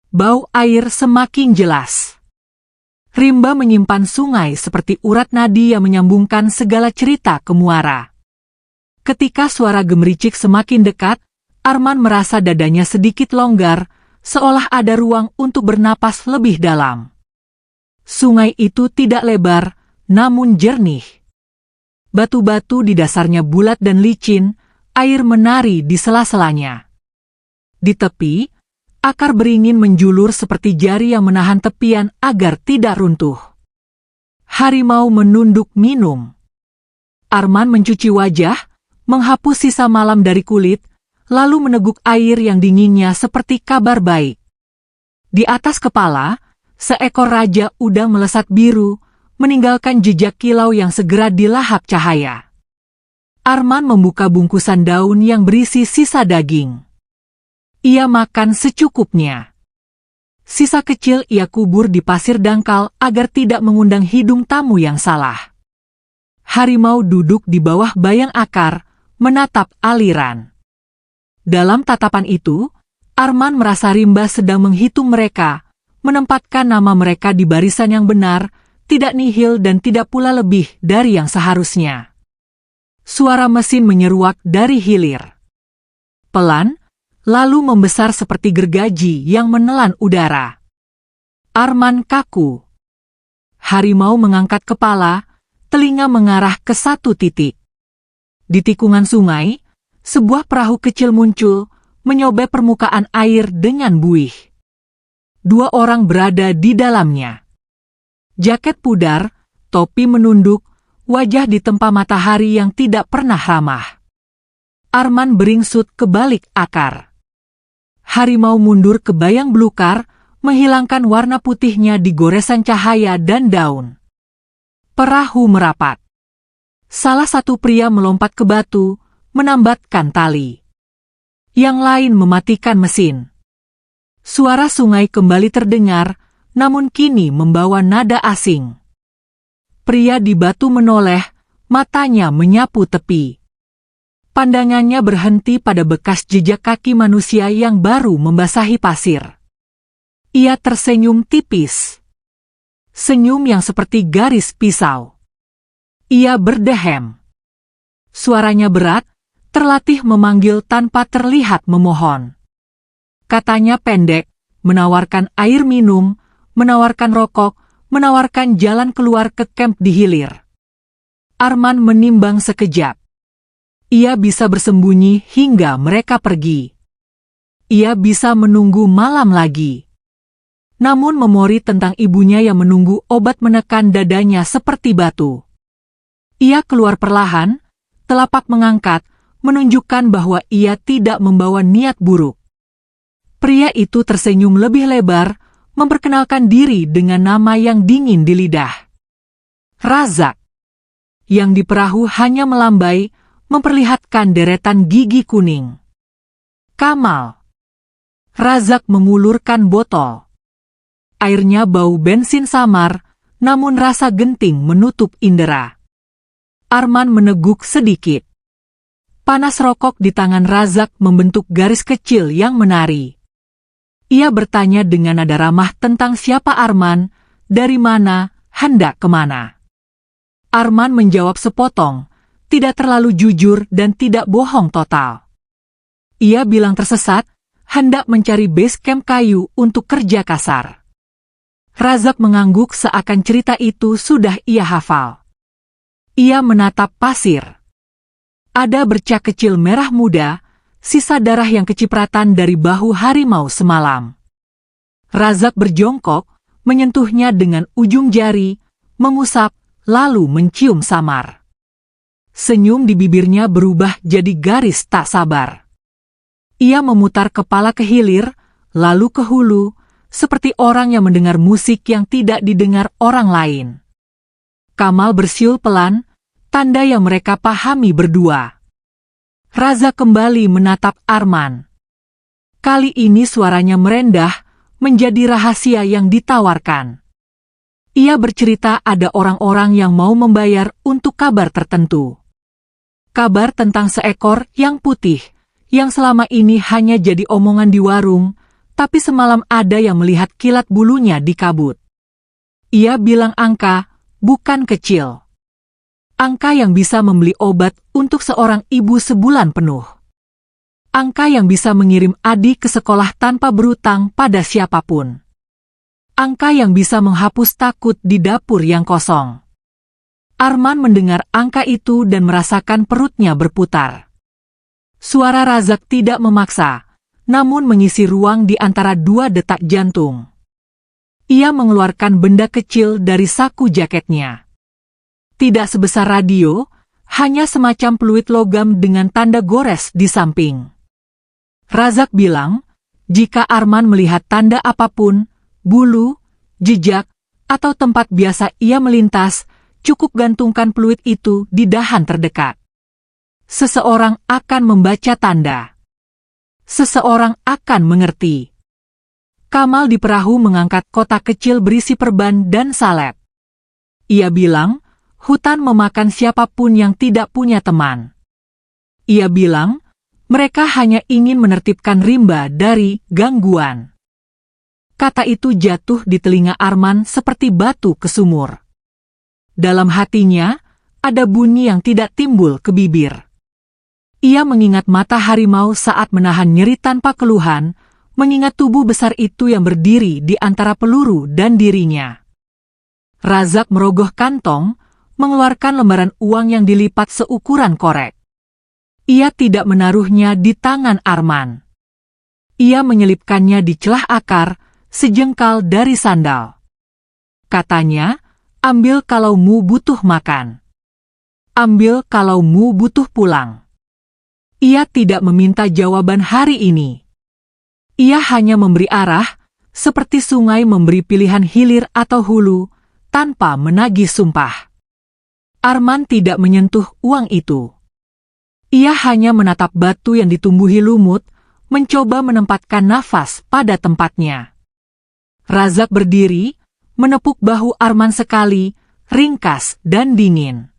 Speaker 1: Bau air semakin jelas. Rimba menyimpan sungai seperti urat nadi yang menyambungkan segala cerita ke muara. Ketika suara gemericik semakin dekat, Arman merasa dadanya sedikit longgar, seolah ada ruang untuk bernapas lebih dalam. Sungai itu tidak lebar, namun jernih. Batu-batu di dasarnya bulat dan licin, air menari di sela-selanya. Di tepi, akar beringin menjulur seperti jari yang menahan tepian agar tidak runtuh. Harimau menunduk minum. Arman mencuci wajah, menghapus sisa malam dari kulit, lalu meneguk air yang dinginnya seperti kabar baik. Di atas kepala, seekor raja udang melesat biru, meninggalkan jejak kilau yang segera dilahap cahaya. Arman membuka bungkusan daun yang berisi sisa daging. Ia makan secukupnya. Sisa kecil ia kubur di pasir dangkal agar tidak mengundang hidung tamu yang salah. Harimau duduk di bawah bayang akar, menatap aliran. Dalam tatapan itu, Arman merasa rimba sedang menghitung mereka, menempatkan nama mereka di barisan yang benar, tidak nihil dan tidak pula lebih dari yang seharusnya. Suara mesin menyeruak dari hilir. Pelan, lalu membesar seperti gergaji yang menelan udara. Arman kaku. Harimau mengangkat kepala, telinga mengarah ke satu titik. Di tikungan sungai, sebuah perahu kecil muncul, menyobek permukaan air dengan buih. 2 orang berada di dalamnya. Jaket pudar, topi menunduk, wajah ditempa matahari yang tidak pernah ramah. Arman beringsut ke balik akar. Harimau mundur ke bayang belukar, menghilangkan warna putihnya di goresan cahaya dan daun. Perahu merapat. Salah satu pria melompat ke batu, menambatkan tali. Yang lain mematikan mesin. Suara sungai kembali terdengar, namun kini membawa nada asing. Pria di batu menoleh, matanya menyapu tepi. Pandangannya berhenti pada bekas jejak kaki manusia yang baru membasahi pasir. Ia tersenyum tipis. Senyum yang seperti garis pisau. Ia berdehem. Suaranya berat, terlatih memanggil tanpa terlihat memohon. Katanya pendek, menawarkan air minum, menawarkan rokok, menawarkan jalan keluar ke kamp di hilir. Arman menimbang sekejap. Ia bisa bersembunyi hingga mereka pergi. Ia bisa menunggu malam lagi. Namun memori tentang ibunya yang menunggu obat menekan dadanya seperti batu. Ia keluar perlahan, telapak mengangkat, menunjukkan bahwa ia tidak membawa niat buruk. Pria itu tersenyum lebih lebar, memperkenalkan diri dengan nama yang dingin di lidah. Razak. Yang di perahu hanya melambai, memperlihatkan deretan gigi kuning. Kamal. Razak mengulurkan botol. Airnya bau bensin samar, namun rasa genting menutup indera. Arman meneguk sedikit. Panas rokok di tangan Razak membentuk garis kecil yang menari. Ia bertanya dengan nada ramah tentang siapa Arman, dari mana, hendak kemana. Arman menjawab sepotong, tidak terlalu jujur dan tidak bohong total. Ia bilang tersesat, hendak mencari base camp kayu untuk kerja kasar. Razak mengangguk seakan cerita itu sudah ia hafal. Ia menatap pasir. Ada bercak kecil merah muda, sisa darah yang kecipratan dari bahu harimau semalam. Razak berjongkok, menyentuhnya dengan ujung jari, mengusap, lalu mencium samar. Senyum di bibirnya berubah jadi garis tak sabar. Ia memutar kepala ke hilir, lalu ke hulu, seperti orang yang mendengar musik yang tidak didengar orang lain. Kamal bersiul pelan, tanda yang mereka pahami berdua. Razak kembali menatap Arman. Kali ini suaranya merendah, menjadi rahasia yang ditawarkan. Ia bercerita ada orang-orang yang mau membayar untuk kabar tertentu. Kabar tentang seekor yang putih, yang selama ini hanya jadi omongan di warung, tapi semalam ada yang melihat kilat bulunya di kabut. Ia bilang angka, bukan kecil. Angka yang bisa membeli obat untuk seorang ibu sebulan penuh. Angka yang bisa mengirim adik ke sekolah tanpa berutang pada siapapun. Angka yang bisa menghapus takut di dapur yang kosong. Arman mendengar angka itu dan merasakan perutnya berputar. Suara Razak tidak memaksa, namun mengisi ruang di antara dua detak jantung. Ia mengeluarkan benda kecil dari saku jaketnya. Tidak sebesar radio, hanya semacam peluit logam dengan tanda gores di samping. Razak bilang, jika Arman melihat tanda apapun, bulu, jejak, atau tempat biasa ia melintas, cukup gantungkan peluit itu di dahan terdekat. Seseorang akan membaca tanda. Seseorang akan mengerti. Kamal di perahu mengangkat kotak kecil berisi perban dan salep. Ia bilang, hutan memakan siapapun yang tidak punya teman. Ia bilang, mereka hanya ingin menertibkan rimba dari gangguan. Kata itu jatuh di telinga Arman seperti batu ke sumur. Dalam hatinya, ada bunyi yang tidak timbul ke bibir. Ia mengingat mata harimau saat menahan nyeri tanpa keluhan, mengingat tubuh besar itu yang berdiri di antara peluru dan dirinya. Razak merogoh kantong, mengeluarkan lembaran uang yang dilipat seukuran korek. Ia tidak menaruhnya di tangan Arman. Ia menyelipkannya di celah akar, sejengkal dari sandal. Katanya, ambil kalau mu butuh makan. Ambil kalau mu butuh pulang. Ia tidak meminta jawaban hari ini. Ia hanya memberi arah, seperti sungai memberi pilihan hilir atau hulu, tanpa menagih sumpah. Arman tidak menyentuh uang itu. Ia hanya menatap batu yang ditumbuhi lumut, mencoba menempatkan nafas pada tempatnya. Razak berdiri, menepuk bahu Arman sekali, ringkas dan dingin.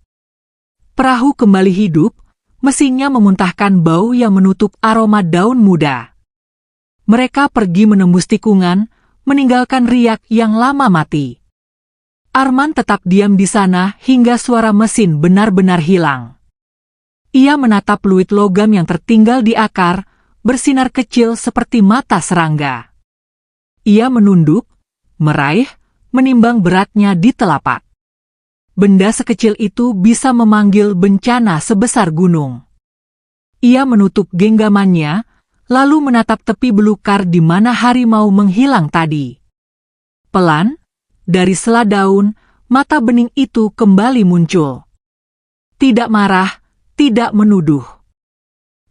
Speaker 1: Perahu kembali hidup, mesinnya memuntahkan bau yang menutup aroma daun muda. Mereka pergi menembus tikungan, meninggalkan Riak yang lama mati. Arman tetap diam di sana hingga suara mesin benar-benar hilang. Ia menatap peluit logam yang tertinggal di akar, bersinar kecil seperti mata serangga. Ia menunduk, meraih, menimbang beratnya di telapak. Benda sekecil itu bisa memanggil bencana sebesar gunung. Ia menutup genggamannya, lalu menatap tepi belukar di mana harimau menghilang tadi. Pelan, dari sela daun, mata bening itu kembali muncul. Tidak marah, tidak menuduh.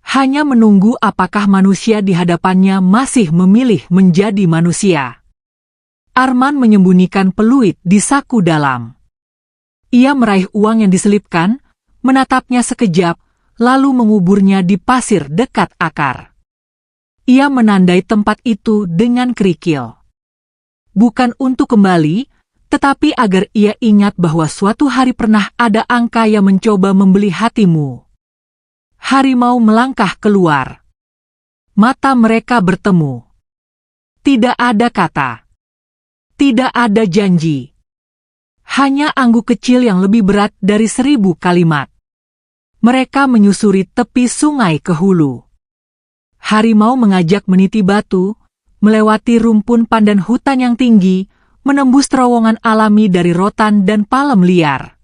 Speaker 1: Hanya menunggu apakah manusia di hadapannya masih memilih menjadi manusia. Arman menyembunyikan peluit di saku dalam. Ia meraih uang yang diselipkan, menatapnya sekejap, lalu menguburnya di pasir dekat akar. Ia menandai tempat itu dengan kerikil. Bukan untuk kembali, tetapi agar ia ingat bahwa suatu hari pernah ada angka yang mencoba membeli hatimu. Harimau melangkah keluar. Mata mereka bertemu. Tidak ada kata. Tidak ada janji. Hanya angguk kecil yang lebih berat dari 1000 kalimat. Mereka menyusuri tepi sungai ke hulu. Harimau mengajak meniti batu, melewati rumpun pandan hutan yang tinggi, menembus terowongan alami dari rotan dan palem liar.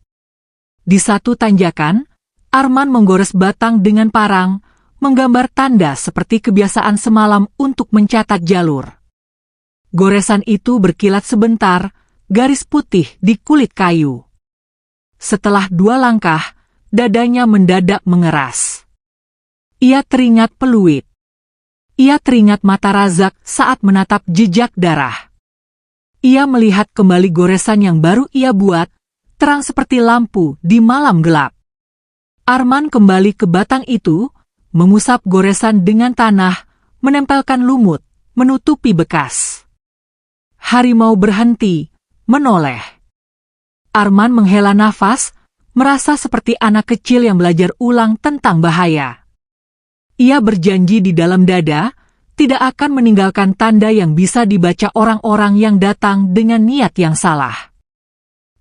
Speaker 1: Di satu tanjakan, Arman menggores batang dengan parang, menggambar tanda seperti kebiasaan semalam untuk mencatat jalur. Goresan itu berkilat sebentar, garis putih di kulit kayu. Setelah 2 langkah, dadanya mendadak mengeras. Ia teringat peluit. Ia teringat mata Razak saat menatap jejak darah. Ia melihat kembali goresan yang baru ia buat, terang seperti lampu di malam gelap. Arman kembali ke batang itu, mengusap goresan dengan tanah, menempelkan lumut, menutupi bekas. Harimau berhenti, menoleh. Arman menghela nafas, merasa seperti anak kecil yang belajar ulang tentang bahaya. Ia berjanji di dalam dada, tidak akan meninggalkan tanda yang bisa dibaca orang-orang yang datang dengan niat yang salah.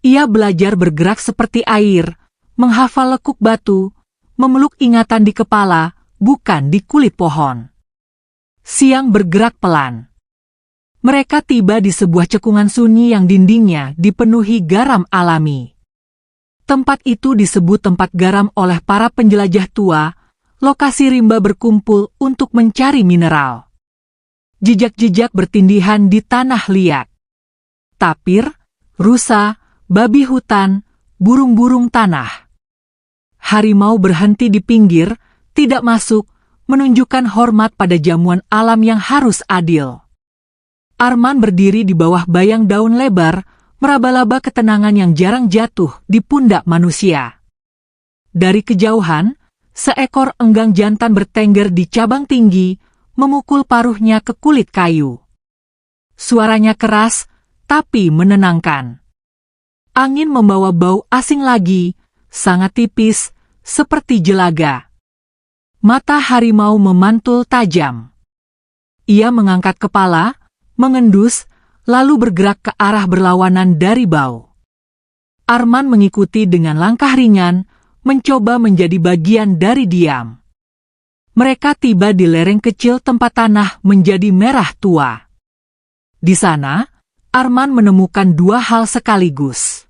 Speaker 1: Ia belajar bergerak seperti air, menghafal lekuk batu, memeluk ingatan di kepala, bukan di kulit pohon. Siang bergerak pelan. Mereka tiba di sebuah cekungan sunyi yang dindingnya dipenuhi garam alami. Tempat itu disebut tempat garam oleh para penjelajah tua, lokasi rimba berkumpul untuk mencari mineral. Jejak-jejak bertindihan di tanah liat. Tapir, rusa, babi hutan, burung-burung tanah. Harimau berhenti di pinggir, tidak masuk, menunjukkan hormat pada jamuan alam yang harus adil. Arman berdiri di bawah bayang daun lebar, meraba-laba ketenangan yang jarang jatuh di pundak manusia. Dari kejauhan, seekor enggang jantan bertengger di cabang tinggi, memukul paruhnya ke kulit kayu. Suaranya keras, tapi menenangkan. Angin membawa bau asing lagi, sangat tipis, seperti jelaga. Mata harimau memantul tajam. Ia mengangkat kepala, mengendus, lalu bergerak ke arah berlawanan dari bau. Arman mengikuti dengan langkah ringan, mencoba menjadi bagian dari diam. Mereka tiba di lereng kecil tempat tanah menjadi merah tua. Di sana, Arman menemukan dua hal sekaligus.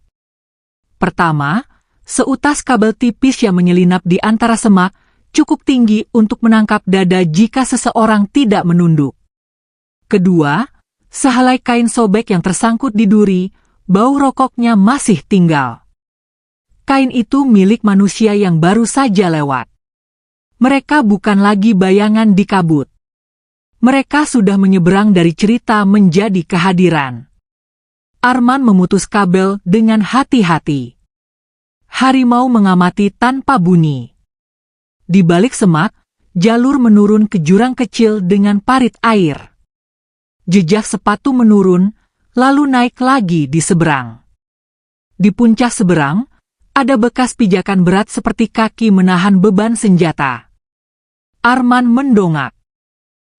Speaker 1: Pertama, seutas kabel tipis yang menyelinap di antara semak, cukup tinggi untuk menangkap dada jika seseorang tidak menunduk. Kedua, sehelai kain sobek yang tersangkut di duri, bau rokoknya masih tinggal. Kain itu milik manusia yang baru saja lewat. Mereka bukan lagi bayangan di kabut. Mereka sudah menyeberang dari cerita menjadi kehadiran. Arman memutus kabel dengan hati-hati. Harimau mengamati tanpa bunyi. Di balik semak, jalur menurun ke jurang kecil dengan parit air. Jejak sepatu menurun, lalu naik lagi di seberang. Di puncak seberang, ada bekas pijakan berat seperti kaki menahan beban senjata. Arman mendongak.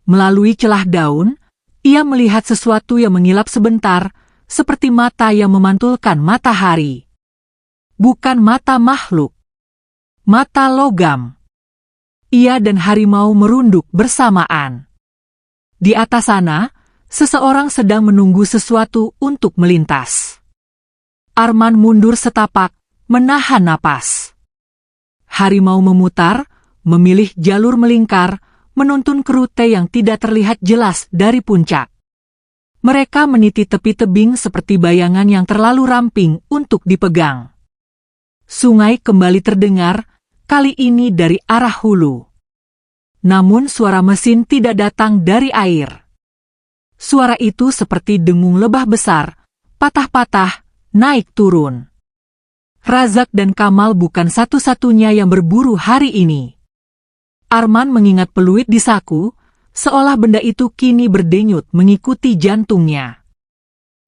Speaker 1: Melalui celah daun, ia melihat sesuatu yang mengilap sebentar, seperti mata yang memantulkan matahari. Bukan mata makhluk. Mata logam. Ia dan harimau merunduk bersamaan. Di atas sana, seseorang sedang menunggu sesuatu untuk melintas. Arman mundur setapak, menahan napas. Harimau memutar, memilih jalur melingkar, menuntun ke rute yang tidak terlihat jelas dari puncak. Mereka meniti tepi tebing seperti bayangan yang terlalu ramping untuk dipegang. Sungai kembali terdengar, kali ini dari arah hulu. Namun suara mesin tidak datang dari air. Suara itu seperti dengung lebah besar, patah-patah, naik turun. Razak dan Kamal bukan satu-satunya yang berburu hari ini. Arman mengingat peluit di saku, seolah benda itu kini berdenyut mengikuti jantungnya.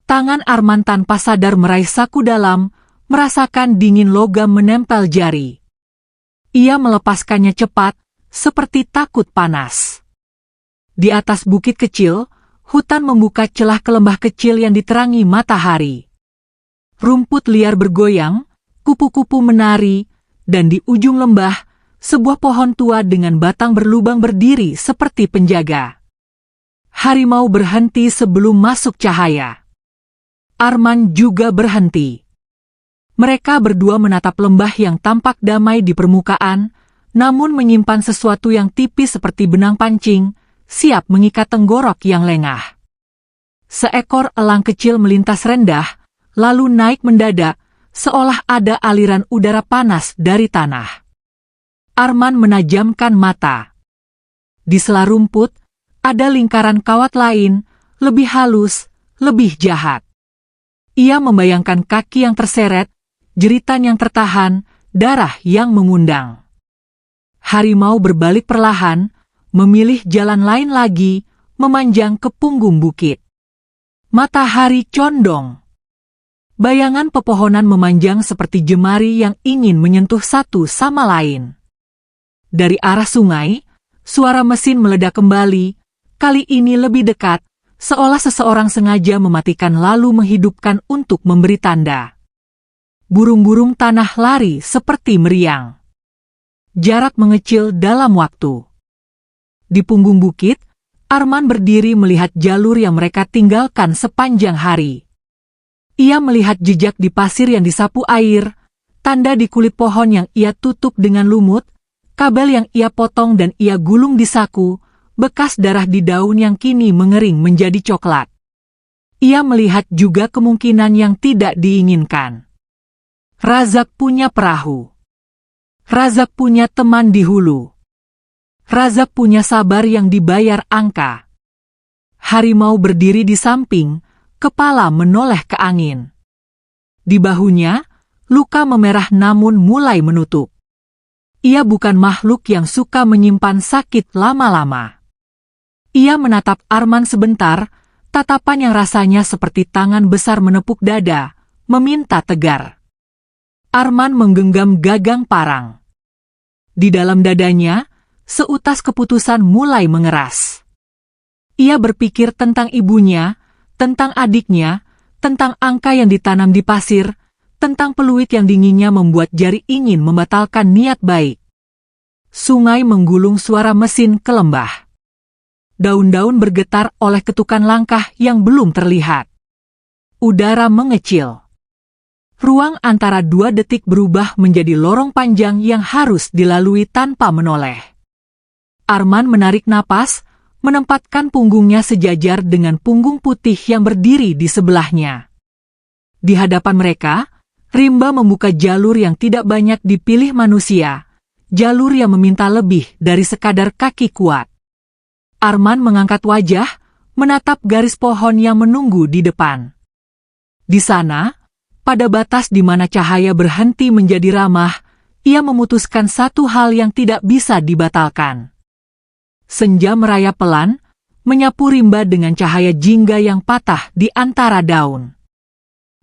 Speaker 1: Tangan Arman tanpa sadar meraih saku dalam, merasakan dingin logam menempel jari. Ia melepaskannya cepat, seperti takut panas. Di atas bukit kecil, hutan membuka celah ke lembah kecil yang diterangi matahari. Rumput liar bergoyang, kupu-kupu menari, dan di ujung lembah, sebuah pohon tua dengan batang berlubang berdiri seperti penjaga. Harimau berhenti sebelum masuk cahaya. Arman juga berhenti. Mereka berdua menatap lembah yang tampak damai di permukaan, namun menyimpan sesuatu yang tipis seperti benang pancing, siap mengikat tenggorok yang lengah. Seekor elang kecil melintas rendah, lalu naik mendadak, seolah ada aliran udara panas dari tanah. Arman menajamkan mata. Di sela rumput, ada lingkaran kawat lain, lebih halus, lebih jahat. Ia membayangkan kaki yang terseret, jeritan yang tertahan, darah yang mengundang. Harimau berbalik perlahan, memilih jalan lain lagi, memanjang ke punggung bukit. Matahari condong. Bayangan pepohonan memanjang seperti jemari yang ingin menyentuh satu sama lain. Dari arah sungai, suara mesin meledak kembali, kali ini lebih dekat, seolah seseorang sengaja mematikan lalu menghidupkan untuk memberi tanda. Burung-burung tanah lari seperti meriang. Jarak mengecil dalam waktu. Di punggung bukit, Arman berdiri melihat jalur yang mereka tinggalkan sepanjang hari. Ia melihat jejak di pasir yang disapu air, tanda di kulit pohon yang ia tutup dengan lumut, kabel yang ia potong dan ia gulung di saku, bekas darah di daun yang kini mengering menjadi coklat. Ia melihat juga kemungkinan yang tidak diinginkan. Razak punya perahu. Razak punya teman di hulu. Razak punya sabar yang dibayar angka. Harimau berdiri di samping, kepala menoleh ke angin. Di bahunya, luka memerah namun mulai menutup. Ia bukan makhluk yang suka menyimpan sakit lama-lama. Ia menatap Arman sebentar, tatapan yang rasanya seperti tangan besar menepuk dada, meminta tegar. Arman menggenggam gagang parang. Di dalam dadanya, seutas keputusan mulai mengeras. Ia berpikir tentang ibunya, tentang adiknya, tentang angka yang ditanam di pasir, tentang peluit yang dinginnya membuat jari ingin membatalkan niat baik. Sungai menggulung suara mesin ke lembah. Daun-daun bergetar oleh ketukan langkah yang belum terlihat. Udara mengecil. Ruang antara 2 detik berubah menjadi lorong panjang yang harus dilalui tanpa menoleh. Arman menarik napas, menempatkan punggungnya sejajar dengan punggung putih yang berdiri di sebelahnya. Di hadapan mereka, rimba membuka jalur yang tidak banyak dipilih manusia, jalur yang meminta lebih dari sekadar kaki kuat. Arman mengangkat wajah, menatap garis pohon yang menunggu di depan. Di sana, pada batas di mana cahaya berhenti menjadi ramah, ia memutuskan satu hal yang tidak bisa dibatalkan. Senja merayap pelan, menyapu rimba dengan cahaya jingga yang patah di antara daun.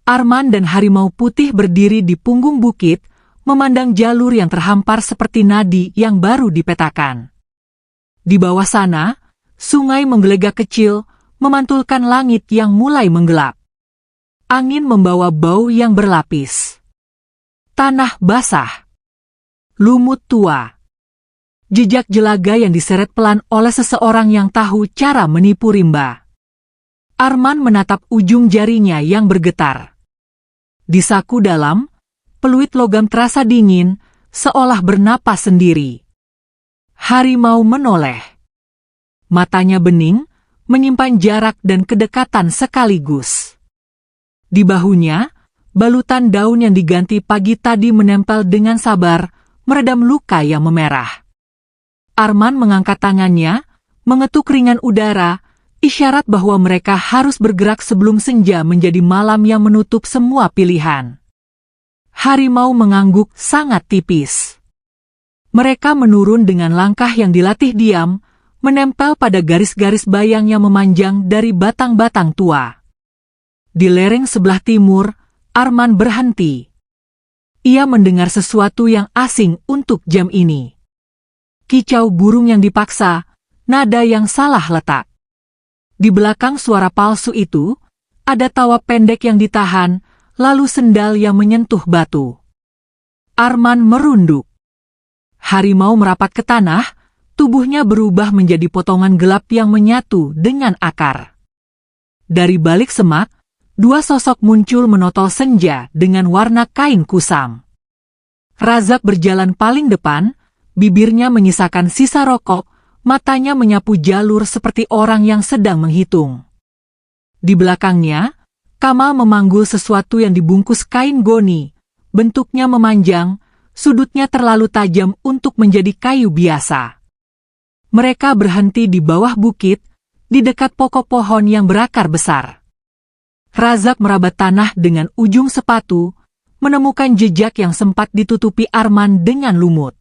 Speaker 1: Arman dan harimau putih berdiri di punggung bukit, memandang jalur yang terhampar seperti nadi yang baru dipetakan. Di bawah sana, sungai menggelegak kecil, memantulkan langit yang mulai menggelap. Angin membawa bau yang berlapis. Tanah basah. Lumut tua. Jejak jelaga yang diseret pelan oleh seseorang yang tahu cara menipu rimba. Arman menatap ujung jarinya yang bergetar. Di saku dalam, peluit logam terasa dingin, seolah bernapas sendiri. Harimau menoleh. Matanya bening, menyimpan jarak dan kedekatan sekaligus. Di bahunya, balutan daun yang diganti pagi tadi menempel dengan sabar, meredam luka yang memerah. Arman mengangkat tangannya, mengetuk ringan udara, isyarat bahwa mereka harus bergerak sebelum senja menjadi malam yang menutup semua pilihan. Harimau mengangguk sangat tipis. Mereka menurun dengan langkah yang dilatih diam, menempel pada garis-garis bayang yang memanjang dari batang-batang tua. Di lereng sebelah timur, Arman berhenti. Ia mendengar sesuatu yang asing untuk jam ini. Kicau burung yang dipaksa, nada yang salah letak. Di belakang suara palsu itu, ada tawa pendek yang ditahan, lalu sendal yang menyentuh batu. Arman merunduk. Harimau merapat ke tanah, tubuhnya berubah menjadi potongan gelap yang menyatu dengan akar. Dari balik semak, 2 sosok muncul menotol senja dengan warna kain kusam. Razak berjalan paling depan, bibirnya menyisakan sisa rokok, matanya menyapu jalur seperti orang yang sedang menghitung. Di belakangnya, Kamal memanggul sesuatu yang dibungkus kain goni, bentuknya memanjang, sudutnya terlalu tajam untuk menjadi kayu biasa. Mereka berhenti di bawah bukit, di dekat pokok pohon yang berakar besar. Razak merabat tanah dengan ujung sepatu, menemukan jejak yang sempat ditutupi Arman dengan lumut.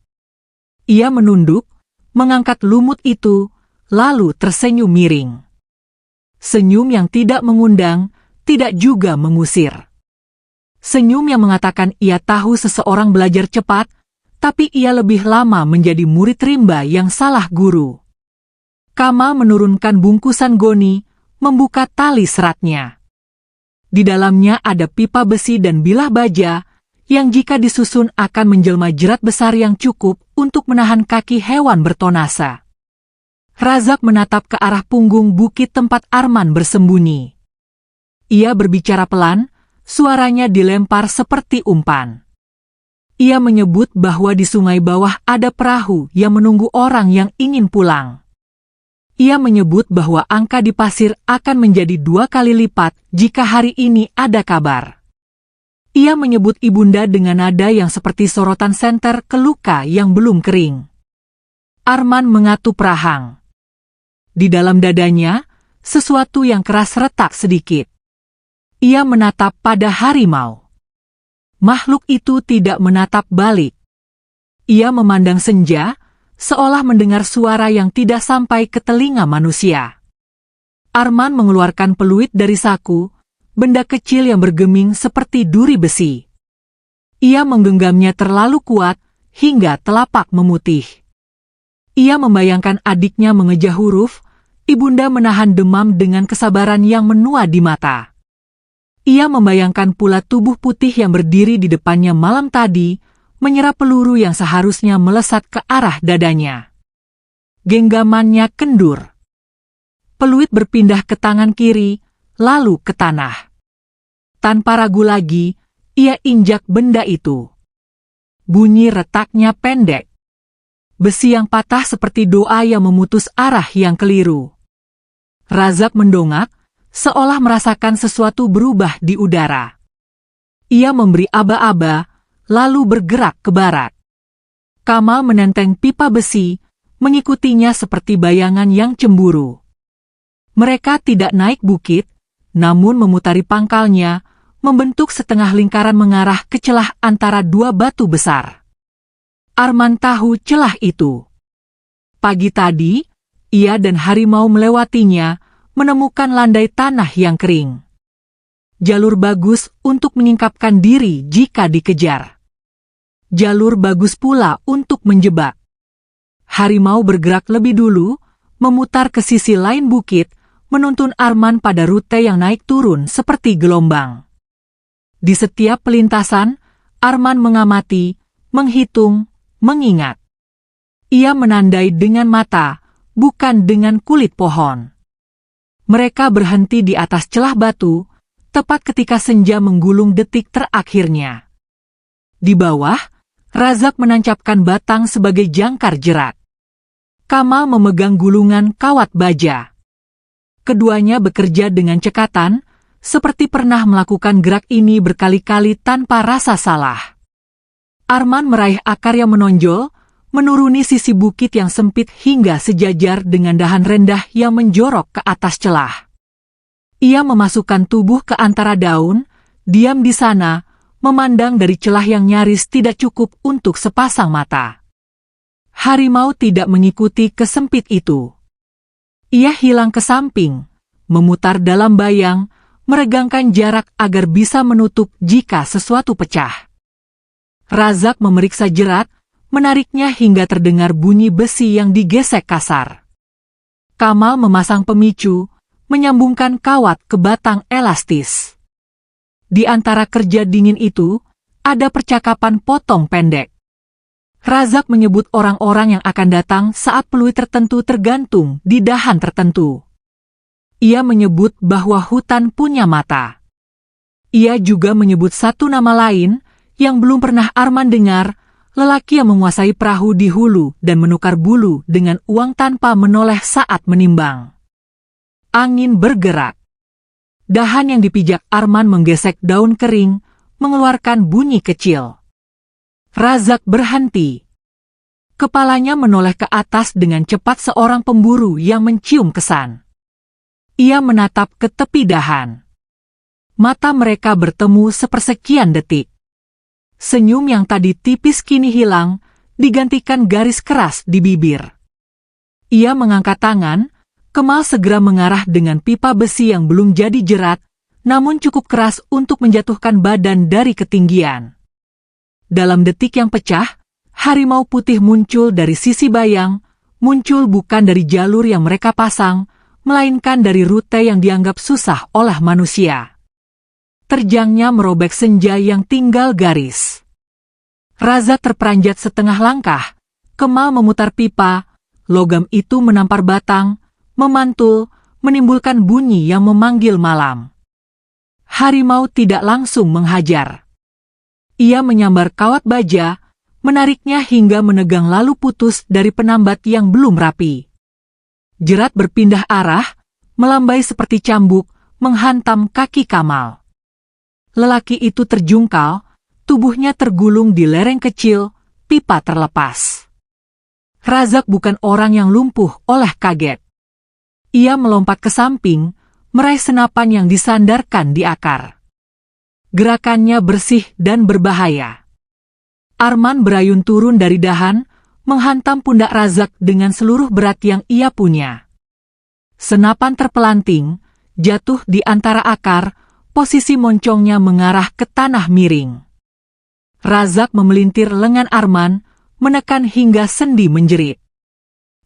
Speaker 1: Ia menunduk, mengangkat lumut itu, lalu tersenyum miring. Senyum yang tidak mengundang, tidak juga mengusir. Senyum yang mengatakan ia tahu seseorang belajar cepat, tapi ia lebih lama menjadi murid rimba yang salah guru. Kamal menurunkan bungkusan goni, membuka tali seratnya. Di dalamnya ada pipa besi dan bilah baja, yang jika disusun akan menjelma jerat besar yang cukup untuk menahan kaki hewan bertonasa. Razak menatap ke arah punggung bukit tempat Arman bersembunyi. Ia berbicara pelan, suaranya dilempar seperti umpan. Ia menyebut bahwa di sungai bawah ada perahu yang menunggu orang yang ingin pulang. Ia menyebut bahwa angka di pasir akan menjadi 2 kali lipat jika hari ini ada kabar. Ia menyebut ibunda dengan nada yang seperti sorotan senter ke luka yang belum kering. Arman mengatu perahang. Di dalam dadanya, sesuatu yang keras retak sedikit. Ia menatap pada harimau. Makhluk itu tidak menatap balik. Ia memandang senja, seolah mendengar suara yang tidak sampai ke telinga manusia. Arman mengeluarkan peluit dari saku, benda kecil yang bergeming seperti duri besi. Ia menggenggamnya terlalu kuat, hingga telapak memutih. Ia membayangkan adiknya mengeja huruf, ibunda menahan demam dengan kesabaran yang menua di mata. Ia membayangkan pula tubuh putih yang berdiri di depannya malam tadi, menyerap peluru yang seharusnya melesat ke arah dadanya. Genggamannya kendur. Peluit berpindah ke tangan kiri, lalu ke tanah. Tanpa ragu lagi, ia injak benda itu. Bunyi retaknya pendek. Besi yang patah seperti doa yang memutus arah yang keliru. Razak mendongak, seolah merasakan sesuatu berubah di udara. Ia memberi aba-aba, lalu bergerak ke barat. Kamal menenteng pipa besi, mengikutinya seperti bayangan yang cemburu. Mereka tidak naik bukit, namun memutari pangkalnya, membentuk setengah lingkaran mengarah ke celah antara 2 batu besar. Arman tahu celah itu. Pagi tadi, ia dan harimau melewatinya, menemukan landai tanah yang kering. Jalur bagus untuk menyingkapkan diri jika dikejar. Jalur bagus pula untuk menjebak. Harimau bergerak lebih dulu, memutar ke sisi lain bukit, menuntun Arman pada rute yang naik turun seperti gelombang. Di setiap pelintasan, Arman mengamati, menghitung, mengingat. Ia menandai dengan mata, bukan dengan kulit pohon. Mereka berhenti di atas celah batu, tepat ketika senja menggulung detik terakhirnya. Di bawah, Razak menancapkan batang sebagai jangkar jerat. Kamal memegang gulungan kawat baja. Keduanya bekerja dengan cekatan, seperti pernah melakukan gerak ini berkali-kali tanpa rasa salah. Arman meraih akar yang menonjol, menuruni sisi bukit yang sempit hingga sejajar dengan dahan rendah yang menjorok ke atas celah. Ia memasukkan tubuh ke antara daun, diam di sana, memandang dari celah yang nyaris tidak cukup untuk sepasang mata. Harimau tidak mengikuti kesempit itu. Ia hilang ke samping, memutar dalam bayang, meregangkan jarak agar bisa menutup jika sesuatu pecah. Razak memeriksa jerat, menariknya hingga terdengar bunyi besi yang digesek kasar. Kamal memasang pemicu, menyambungkan kawat ke batang elastis. Di antara kerja dingin itu, ada percakapan potong pendek. Razak menyebut orang-orang yang akan datang saat peluit tertentu tergantung di dahan tertentu. Ia menyebut bahwa hutan punya mata. Ia juga menyebut satu nama lain yang belum pernah Arman dengar, lelaki yang menguasai perahu di hulu dan menukar bulu dengan uang tanpa menoleh saat menimbang. Angin bergerak. Dahan yang dipijak Arman menggesek daun kering, mengeluarkan bunyi kecil. Razak berhenti. Kepalanya menoleh ke atas dengan cepat seorang pemburu yang mencium kesan. Ia menatap ke tepi dahan. Mata mereka bertemu sepersekian detik. Senyum yang tadi tipis kini hilang, digantikan garis keras di bibir. Ia mengangkat tangan, Kemal segera mengarah dengan pipa besi yang belum jadi jerat, namun cukup keras untuk menjatuhkan badan dari ketinggian. Dalam detik yang pecah, harimau putih muncul dari sisi bayang, muncul bukan dari jalur yang mereka pasang, melainkan dari rute yang dianggap susah oleh manusia. Terjangnya merobek senja yang tinggal garis. Razak terperanjat setengah langkah, Kemal memutar pipa, logam itu menampar batang, memantul, menimbulkan bunyi yang memanggil malam. Harimau tidak langsung menghajar. Ia menyambar kawat baja, menariknya hingga menegang lalu putus dari penambat yang belum rapi. Jerat berpindah arah, melambai seperti cambuk, menghantam kaki Kamal. Lelaki itu terjungkal, tubuhnya tergulung di lereng kecil, pipa terlepas. Razak bukan orang yang lumpuh oleh kaget. Ia melompat ke samping, meraih senapan yang disandarkan di akar. Gerakannya bersih dan berbahaya. Arman berayun turun dari dahan, menghantam pundak Razak dengan seluruh berat yang ia punya. Senapan terpelanting, jatuh di antara akar, posisi moncongnya mengarah ke tanah miring. Razak memelintir lengan Arman, menekan hingga sendi menjerit.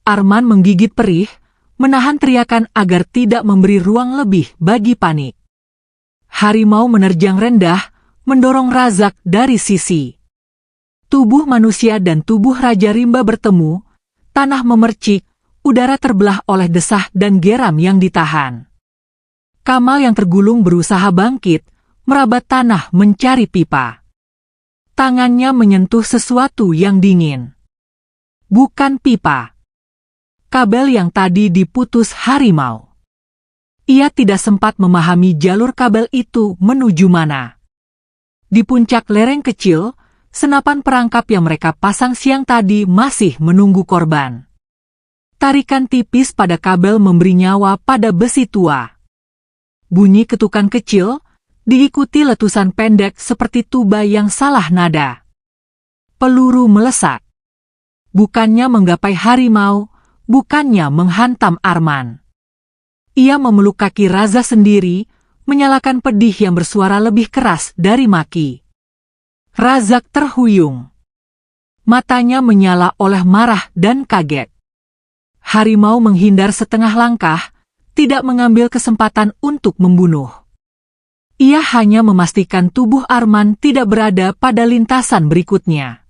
Speaker 1: Arman menggigit perih, menahan teriakan agar tidak memberi ruang lebih bagi panik. Harimau menerjang rendah, mendorong Razak dari sisi. Tubuh manusia dan tubuh Raja Rimba bertemu, tanah memercik, udara terbelah oleh desah dan geram yang ditahan. Kamal yang tergulung berusaha bangkit, merabat tanah mencari pipa. Tangannya menyentuh sesuatu yang dingin. Bukan pipa. Kabel yang tadi diputus harimau. Ia tidak sempat memahami jalur kabel itu menuju mana. Di puncak lereng kecil, senapan perangkap yang mereka pasang siang tadi masih menunggu korban. Tarikan tipis pada kabel memberi nyawa pada besi tua. Bunyi ketukan kecil, diikuti letusan pendek seperti tuba yang salah nada. Peluru melesat. Bukannya menggapai harimau, bukannya menghantam Arman. Ia memeluk kaki Raza sendiri, menyalakan pedih yang bersuara lebih keras dari maki. Razak terhuyung. Matanya menyala oleh marah dan kaget. Harimau menghindar setengah langkah, tidak mengambil kesempatan untuk membunuh. Ia hanya memastikan tubuh Arman tidak berada pada lintasan berikutnya.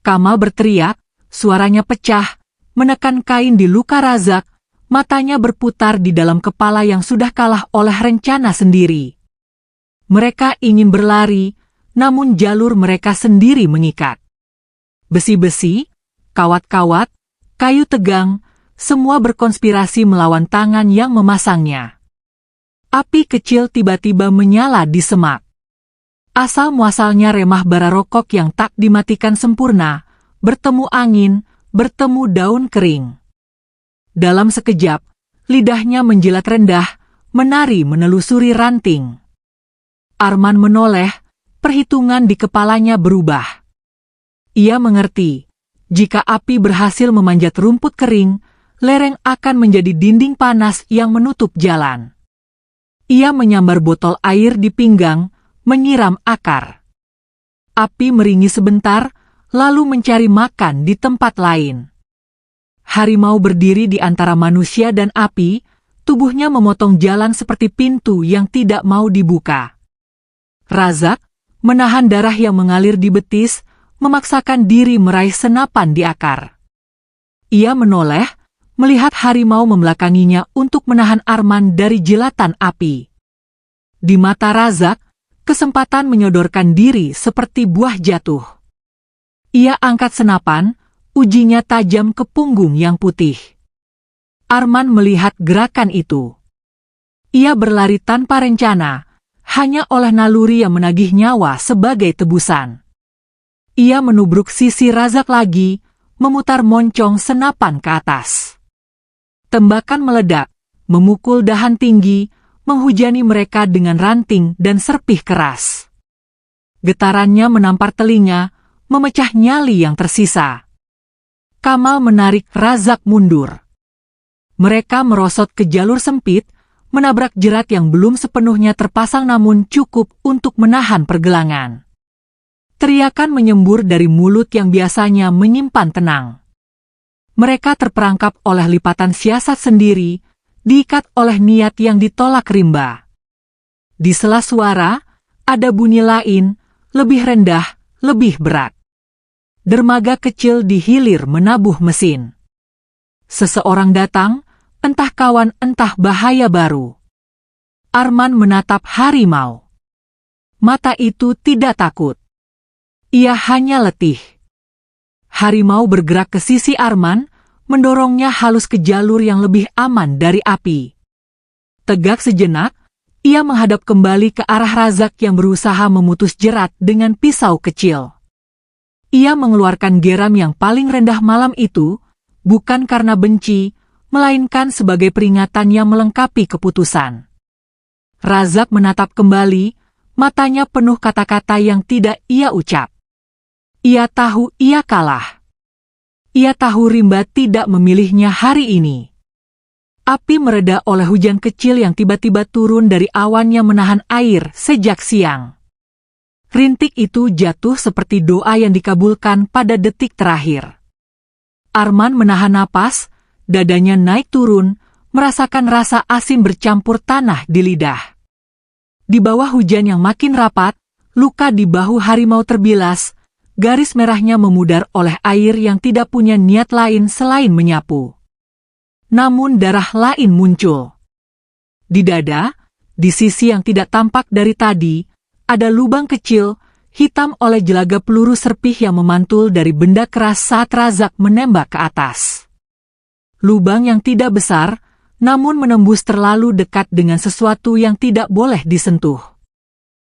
Speaker 1: Kamal berteriak, suaranya pecah, menekan kain di luka Razak, matanya berputar di dalam kepala yang sudah kalah oleh rencana sendiri. Mereka ingin berlari, namun jalur mereka sendiri mengikat. Besi-besi, kawat-kawat, kayu tegang, semua berkonspirasi melawan tangan yang memasangnya. Api kecil tiba-tiba menyala di semak. Asal-muasalnya remah bara rokok yang tak dimatikan sempurna, bertemu angin, bertemu daun kering. Dalam sekejap, lidahnya menjilat rendah, menari menelusuri ranting. Arman menoleh, perhitungan di kepalanya berubah. Ia mengerti, jika api berhasil memanjat rumput kering, lereng akan menjadi dinding panas yang menutup jalan. Ia menyambar botol air di pinggang, menyiram akar. Api meringi sebentar, lalu mencari makan di tempat lain. Harimau berdiri di antara manusia dan api, tubuhnya memotong jalan seperti pintu yang tidak mau dibuka. Razak, menahan darah yang mengalir di betis, memaksakan diri meraih senapan di akar. Ia menoleh, melihat harimau membelakanginya untuk menahan Arman dari jilatan api. Di mata Razak, kesempatan menyodorkan diri seperti buah jatuh. Ia angkat senapan, ujinya tajam ke punggung yang putih. Arman melihat gerakan itu. Ia berlari tanpa rencana, hanya oleh naluri yang menagih nyawa sebagai tebusan. Ia menubruk sisi Razak lagi, memutar moncong senapan ke atas. Tembakan meledak, memukul dahan tinggi, menghujani mereka dengan ranting dan serpih keras. Getarannya menampar telinga, memecah nyali yang tersisa. Kamal menarik Razak mundur. Mereka merosot ke jalur sempit, menabrak jerat yang belum sepenuhnya terpasang namun cukup untuk menahan pergelangan. Teriakan menyembur dari mulut yang biasanya menyimpan tenang. Mereka terperangkap oleh lipatan siasat sendiri, diikat oleh niat yang ditolak rimba. Di sela suara, ada bunyi lain, lebih rendah, lebih berat. Dermaga kecil di hilir menabuh mesin. Seseorang datang, entah kawan entah bahaya baru. Arman menatap harimau. Mata itu tidak takut. Ia hanya letih. Harimau bergerak ke sisi Arman, mendorongnya halus ke jalur yang lebih aman dari api. Tegak sejenak, ia menghadap kembali ke arah Razak yang berusaha memutus jerat dengan pisau kecil. Ia mengeluarkan geram yang paling rendah malam itu, bukan karena benci, melainkan sebagai peringatan yang melengkapi keputusan. Razak menatap kembali, matanya penuh kata-kata yang tidak ia ucap. Ia tahu ia kalah. Ia tahu rimba tidak memilihnya hari ini. Api mereda oleh hujan kecil yang tiba-tiba turun dari awan yang menahan air sejak siang. Rintik itu jatuh seperti doa yang dikabulkan pada detik terakhir. Arman menahan napas, dadanya naik turun, merasakan rasa asin bercampur tanah di lidah. Di bawah hujan yang makin rapat, luka di bahu harimau terbilas, garis merahnya memudar oleh air yang tidak punya niat lain selain menyapu. Namun darah lain muncul. Di dada, di sisi yang tidak tampak dari tadi, ada lubang kecil, hitam oleh jelaga peluru serpih yang memantul dari benda keras saat Razak menembak ke atas. Lubang yang tidak besar, namun menembus terlalu dekat dengan sesuatu yang tidak boleh disentuh.